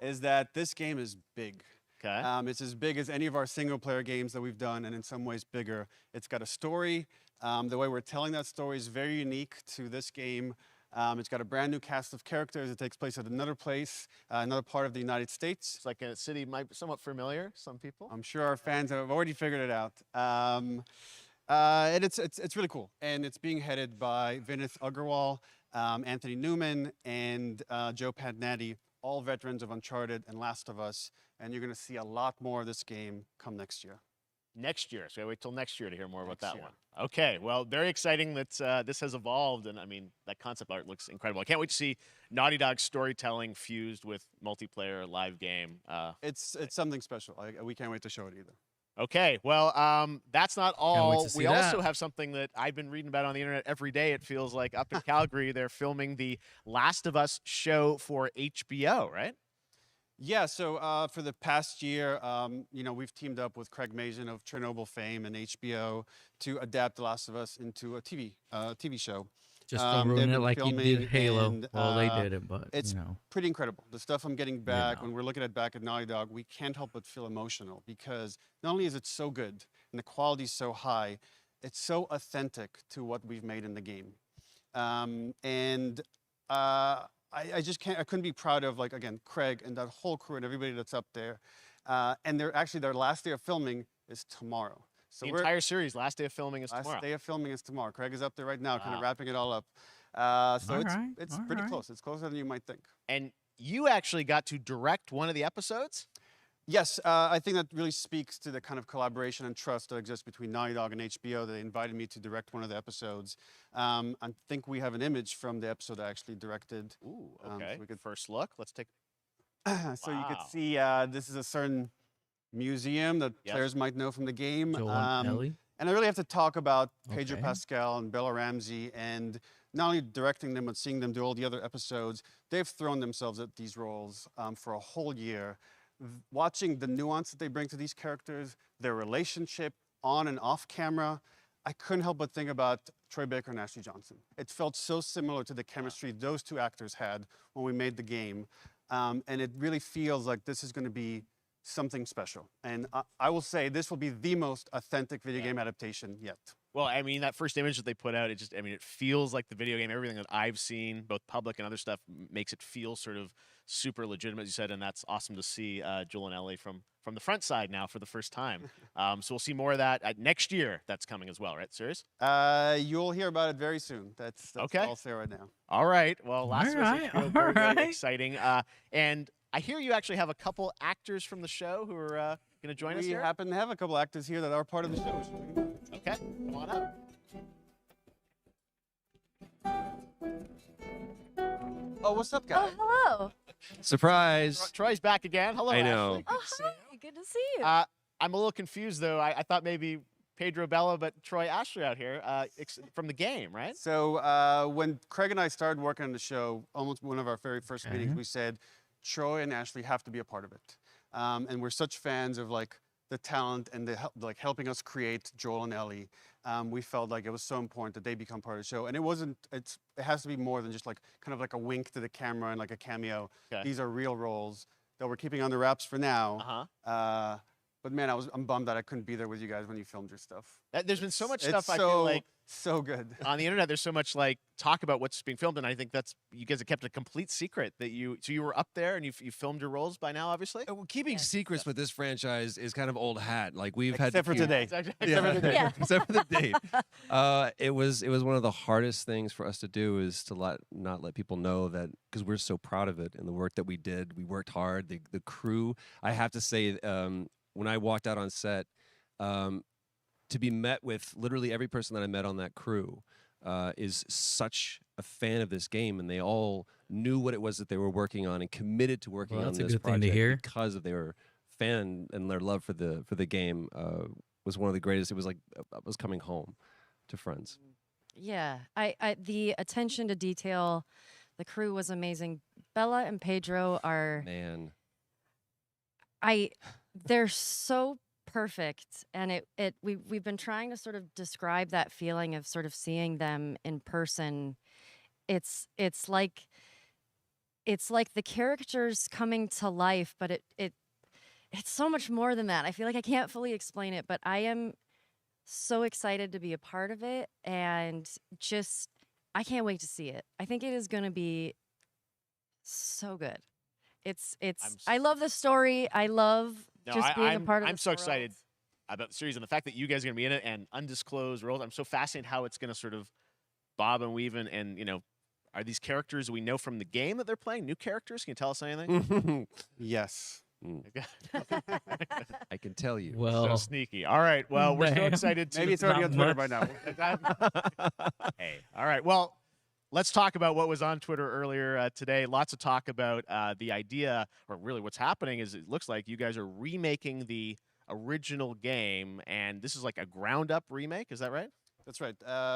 is that this game is big. Okay. It's as big as any of our single-player games that we've done, and in some ways bigger. It's got a story. The way we're telling that story is very unique to this game. It's got a brand new cast of characters. It takes place at another place, another part of the United States. It's like a city might be somewhat familiar, some people. I'm sure our fans have already figured it out. And it's really cool. And it's being headed by Vinith Agarwal, Anthony Newman, and Joe Padnatti, all veterans of Uncharted and Last of Us. And you're going to see a lot more of this game come next year. Next year. So wait till next year to hear more about that one. Okay. Well, very exciting that this has evolved. And I mean, that concept art looks incredible. I can't wait to see Naughty Dog's storytelling fused with multiplayer live game. It's something special. We can't wait to show it either. Okay, well, that's not all. We that. also have something that I've been reading about on the internet every day. It feels like up in Calgary, they're filming the Last of Us show for HBO, right? Yeah, so for the past year, we've teamed up with Craig Mazin of Chernobyl fame and HBO to adapt The Last of Us into a TV show. Just don't ruin it like you did Halo. And, well, they did it, but it's pretty incredible. The stuff I'm getting back when we're looking at back at Naughty Dog, we can't help but feel emotional because not only is it so good and the quality is so high, it's so authentic to what we've made in the game. I just can't. I couldn't be proud of, like, again, Craig and that whole crew and everybody that's up there. And their last day of filming is tomorrow. So the entire series, last day of filming is tomorrow. Last day of filming is tomorrow. Craig is up there right now, kind of Wow. wrapping it all up. So it's pretty close. It's closer than you might think. And you actually got to direct one of the episodes? Yes, I think that really speaks to the kind of collaboration and trust that exists between Naughty Dog and HBO. They invited me to direct one of the episodes. I think we have an image from the episode I actually directed. Ooh, okay. So we could first look. Let's take. So you could see this is a certain museum that players might know from the game. Joel and Ellie. And I really have to talk about Pedro Okay. Pascal and Bella Ramsey, and not only directing them, but seeing them do all the other episodes. They've thrown themselves at these roles for a whole year. Watching the nuance that they bring to these characters, their relationship on and off camera, I couldn't help but think about Troy Baker and Ashley Johnson. It felt so similar to the chemistry those two actors had when we made the game. And it really feels like this is going to be something special. And I will say this will be the most authentic video game adaptation yet. Well, I mean, that first image that they put out, it feels like the video game. Everything that I've seen, both public and other stuff, makes it feel sort of super legitimate, as you said, and that's awesome to see Joel and Ellie from the front side now for the first time. So we'll see more of that next year. That's coming as well, right? Serious? You'll hear about it very soon. That's okay. all I'll say right now. All right. Well, Last of Us HBO, very, very right. exciting. And I hear you actually have a couple actors from the show who are going to join us We here. happen to have a couple actors here that are part of the show. Okay, come on up. Oh, what's up, guys? Hello. Surprise. Troy's back again. Hello, I know. Ashley. Oh, hi. Good to see you. I'm a little confused, though. I thought maybe Pedro Bella, but Troy Ashley out here from the game, right? So when Craig and I started working on the show, almost one of our very first meetings, we said, Troy and Ashley have to be a part of it. And we're such fans of like the talent and the helping us create Joel and Ellie. We felt like it was so important that they become part of the show. And it has to be more than just like kind of like a wink to the camera and like a cameo. Okay. These are real roles that we're keeping under wraps for now. But man, I'm bummed that I couldn't be there with you guys when you filmed your stuff. There's been so much It's stuff I feel like so good on the internet. There's so much like talk about what's being filmed, and I think that's you guys have kept a complete secret that you were up there and you filmed your roles by now, obviously. Well, keeping secrets with this franchise is kind of old hat. Like we've Except had for today. Except for today. Yeah. Except for the date. It was one of the hardest things for us to do is to not let people know that, because we're so proud of it and the work that we did. We worked hard. The crew. I have to say, when I walked out on set, to be met with literally every person that I met on that crew is such a fan of this game, and they all knew what it was that they were working on and committed to working on that's a this good thing project to hear. because of their fan and their love for the game was one of the greatest. It was like I was coming home to friends. Yeah, I the attention to detail, the crew was amazing. Bella and Pedro are Man. they're so perfect, and we've been trying to sort of describe that feeling of sort of seeing them in person. It's like the characters coming to life, but it's so much more than that. I feel like I can't fully explain it, but I am so excited to be a part of it, and just I can't wait to see it. I think it is going to be so good. I love the story. I love just being a part of I'm this so world. excited about the series and the fact that you guys are going to be in it and undisclosed roles. I'm so fascinated how it's going to sort of bob and weave and are these characters we know from the game that they're playing? New characters? Can you tell us anything? Yes. I can tell you. So sneaky. All right. Well, we're so excited to. Maybe it's already on Twitter by now. Hey. All right. Well, let's talk about what was on Twitter earlier today. Lots of talk about the idea, or really what's happening is it looks like you guys are remaking the original game, and this is like a ground-up remake. Is that right? That's right.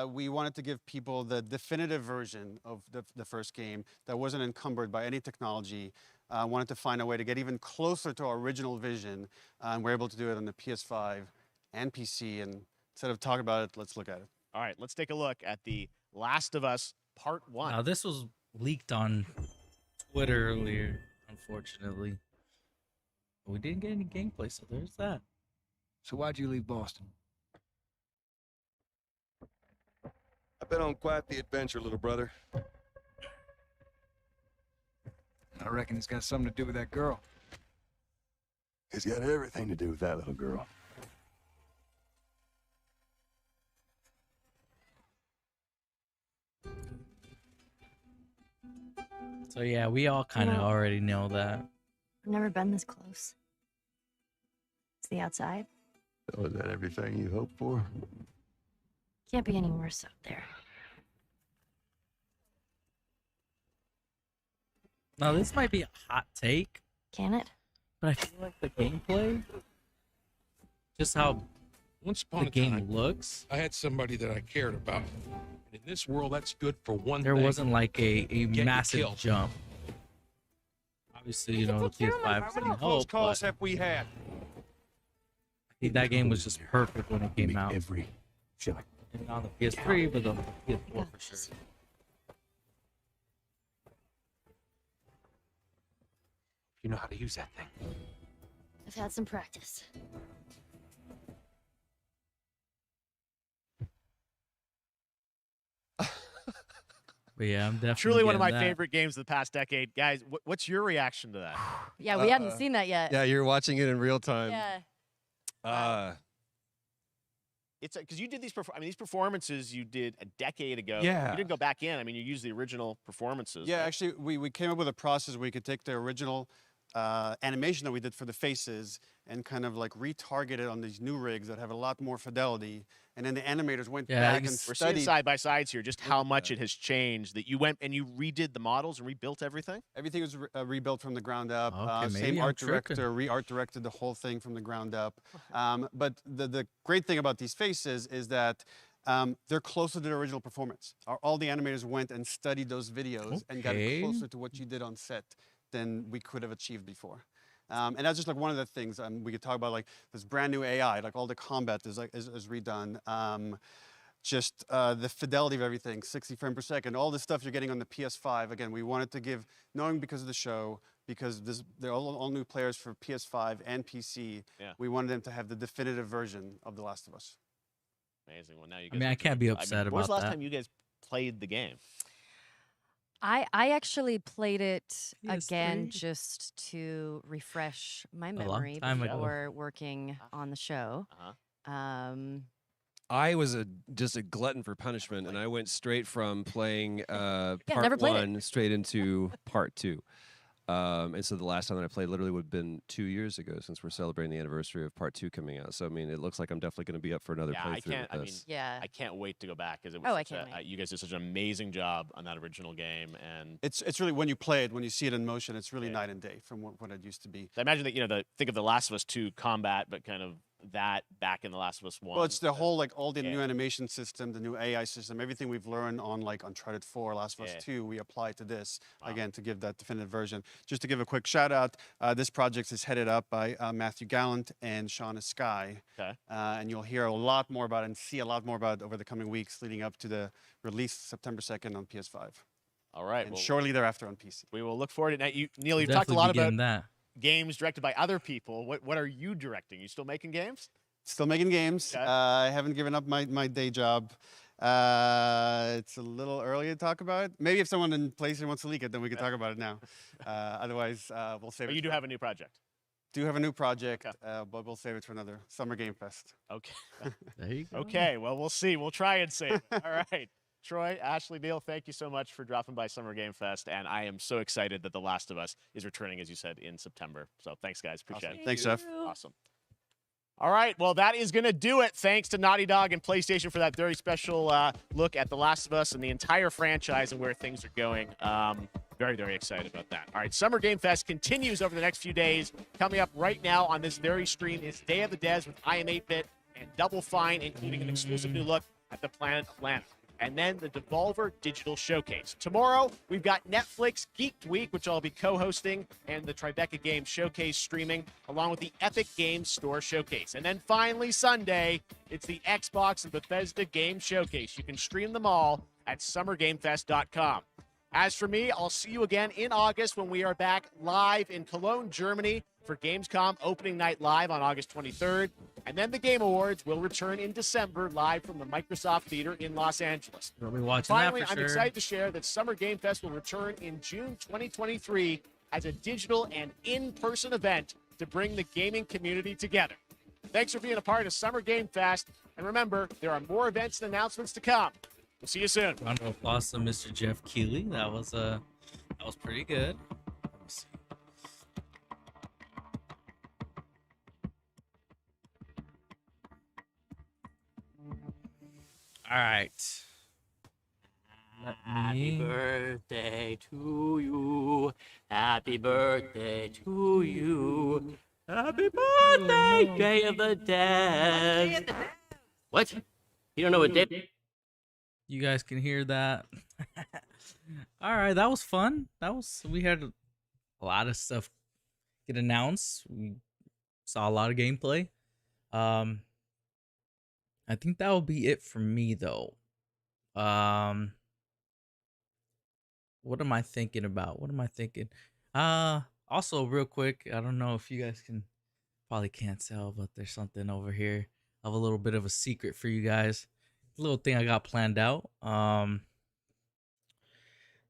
We wanted to give people the definitive version of the first game that wasn't encumbered by any technology. Wanted to find a way to get even closer to our original vision, and we're able to do it on the PS5 and PC. And instead of talking about it, let's look at it. All right, let's take a look at The Last of Us Part 1. Now, this was leaked on Twitter earlier, unfortunately. But we didn't get any gameplay, so there's that. So why'd you leave Boston? I've been on quite the adventure, little brother. I reckon it's got something to do with that girl. It's got everything to do with that little girl. So yeah, we all kind of No. already know that. I've never been this close. It's the outside. So is that everything you hoped for? Can't be any worse out there. Now this might be a hot take, Can it? but I feel like the gameplay, just how Once upon the a game time, looks, I had somebody that I cared about. And in this world, that's good for one there thing. wasn't like a Get you massive killed. jump. Obviously, you know, the PS5 How didn't many close help, calls but have we had? I think that game was just perfect when it came out. Every shot. And on the PS3, but on the PS4 for sure. You know how to use that thing. I've had some practice. But yeah, I'm definitely Truly one of my getting that. favorite games of the past decade. Guys, what's your reaction to that? Yeah, we hadn't seen that yet. Yeah, you're watching it in real time. Yeah. It's because you did these. I mean, these performances you did a decade ago. Yeah. You didn't go back in. I mean, you used the original performances. Yeah, right? actually, we came up with a process where we could take the original animation that we did for the faces and kind of like retarget it on these new rigs that have a lot more fidelity. And then the animators went back and We're seeing studied. side by sides here, just how much it has changed. That you went and you redid the models and rebuilt everything. Everything was rebuilt from the ground up. Okay, Same maybe I'm art tripping. director, re-art directed the whole thing from the ground up. But the great thing about these faces is that they're closer to the original performance. All the animators went and studied those videos and got it Okay. closer to what you did on set than we could have achieved before. And that's just like one of the things we could talk about, like this brand new AI, like all the combat is redone. Just the fidelity of everything, 60 frames per second, all the stuff you're getting on the PS5. Again, we wanted to give, knowing because of the show, because they're all new players for PS5 and PC, Yeah. we wanted them to have the definitive version of The Last of Us. Amazing. Well, now you I guys. mean, are I can't be doing- upset when was the about last that. time you guys played the game? I actually played it again PS3? just to refresh my long memory time ago. before working on the show. I was just a glutton for punishment, and I went straight from playing never part played it. one straight into part two. And so the last time that I played literally would have been 2 years ago, since we're celebrating the anniversary of part two coming out. So I mean, it looks like I'm definitely going to be up for another Yeah, playthrough I can't. with I this. mean, I can't wait to go back because it was. Oh, I such can't a- you guys did such an amazing job on that original game, and It's really, when you play it, when you see it in motion, it's really night and day from what it used to be. I imagine that think of the Last of Us 2 combat, but kind of that back in the Last of Us 1. Well, it's the whole, like, all the new animation system, the new AI system, everything we've learned on, like, Uncharted 4, Last of Us 2, we apply to this, again, to give that definitive version. Just to give a quick shout out, this project is headed up by Matthew Gallant and Shauna Skye. Okay. And you'll hear a lot more about it and see a lot more about it over the coming weeks leading up to the release September 2nd on PS5. All right. And well, shortly thereafter on PC. we will look forward to it. Now, Neil, you've Definitely talked a lot be getting about that. games directed by other people. What are you directing? You still making games? Still making games. Okay. I haven't given up my day job. It's a little early to talk about. Maybe if someone in PlayStation wants to leak it, then we can talk about it now. Otherwise, we'll save But it. you do have a new project. Do have a new project, but we'll save it for another Summer Game Fest. Okay. There you go. Okay. Well, we'll see. We'll try and save it. All right. Troy, Ashley, Neil, thank you so much for dropping by Summer Game Fest. And I am so excited that The Last of Us is returning, as you said, in September. So thanks, guys. Appreciate it. Thanks, Jeff. Awesome. All right, well, that is going to do it. Thanks to Naughty Dog and PlayStation for that very special look at The Last of Us and the entire franchise and where things are going. Very, very excited about that. All right, Summer Game Fest continues over the next few days. Coming up right now on this very stream is Day of the Devs with I Am 8-Bit and Double Fine, including an exclusive new look at the Planet Atlanta. And then the Devolver Digital Showcase. Tomorrow, we've got Netflix Geeked Week, which I'll be co-hosting, and the Tribeca Games Showcase streaming, along with the Epic Games Store Showcase. And then finally, Sunday, it's the Xbox and Bethesda Game Showcase. You can stream them all at summergamefest.com. As for me, I'll see you again in August when we are back live in Cologne, Germany for Gamescom Opening Night Live on August 23rd. And then the Game Awards will return in December live from the Microsoft Theater in Los Angeles. We'll be watching Finally, that for I'm sure. excited to share that Summer Game Fest will return in June 2023 as a digital and in-person event to bring the gaming community together. Thanks for being a part of Summer Game Fest, and remember, there are more events and announcements to come. We'll see you soon. Round of applause to Mr. Jeff Keighley. That was pretty good. Let me see. All right. Happy birthday to you. Happy birthday to you. Happy birthday, Day of the Dead. What? You don't know what day? You guys can hear that. All right, that was fun. We had a lot of stuff get announced. We saw a lot of gameplay. I think that will be it for me though. What am I thinking about? Also real quick, I don't know if you guys probably can't tell, but there's something over here of a little bit of a secret for you guys. A little thing I got planned out.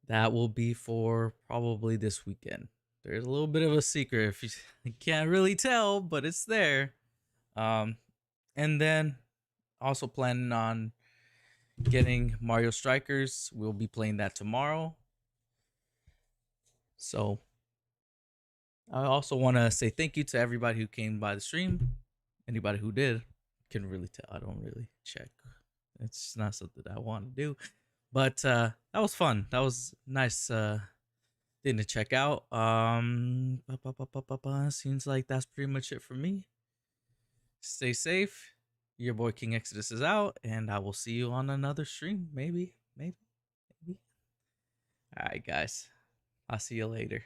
That will be for probably this weekend. There's a little bit of a secret if you can't really tell, but it's there. And then also planning on getting Mario Strikers. We'll be playing that tomorrow. So I also want to say thank you to everybody who came by the stream. Anybody who did, can really tell. I don't really check. It's not something that I want to do. But that was fun. That was nice thing to check out. Seems like that's pretty much it for me. Stay safe. Your boy King Exodus is out, and I will see you on another stream. Maybe. All right, guys. I'll see you later.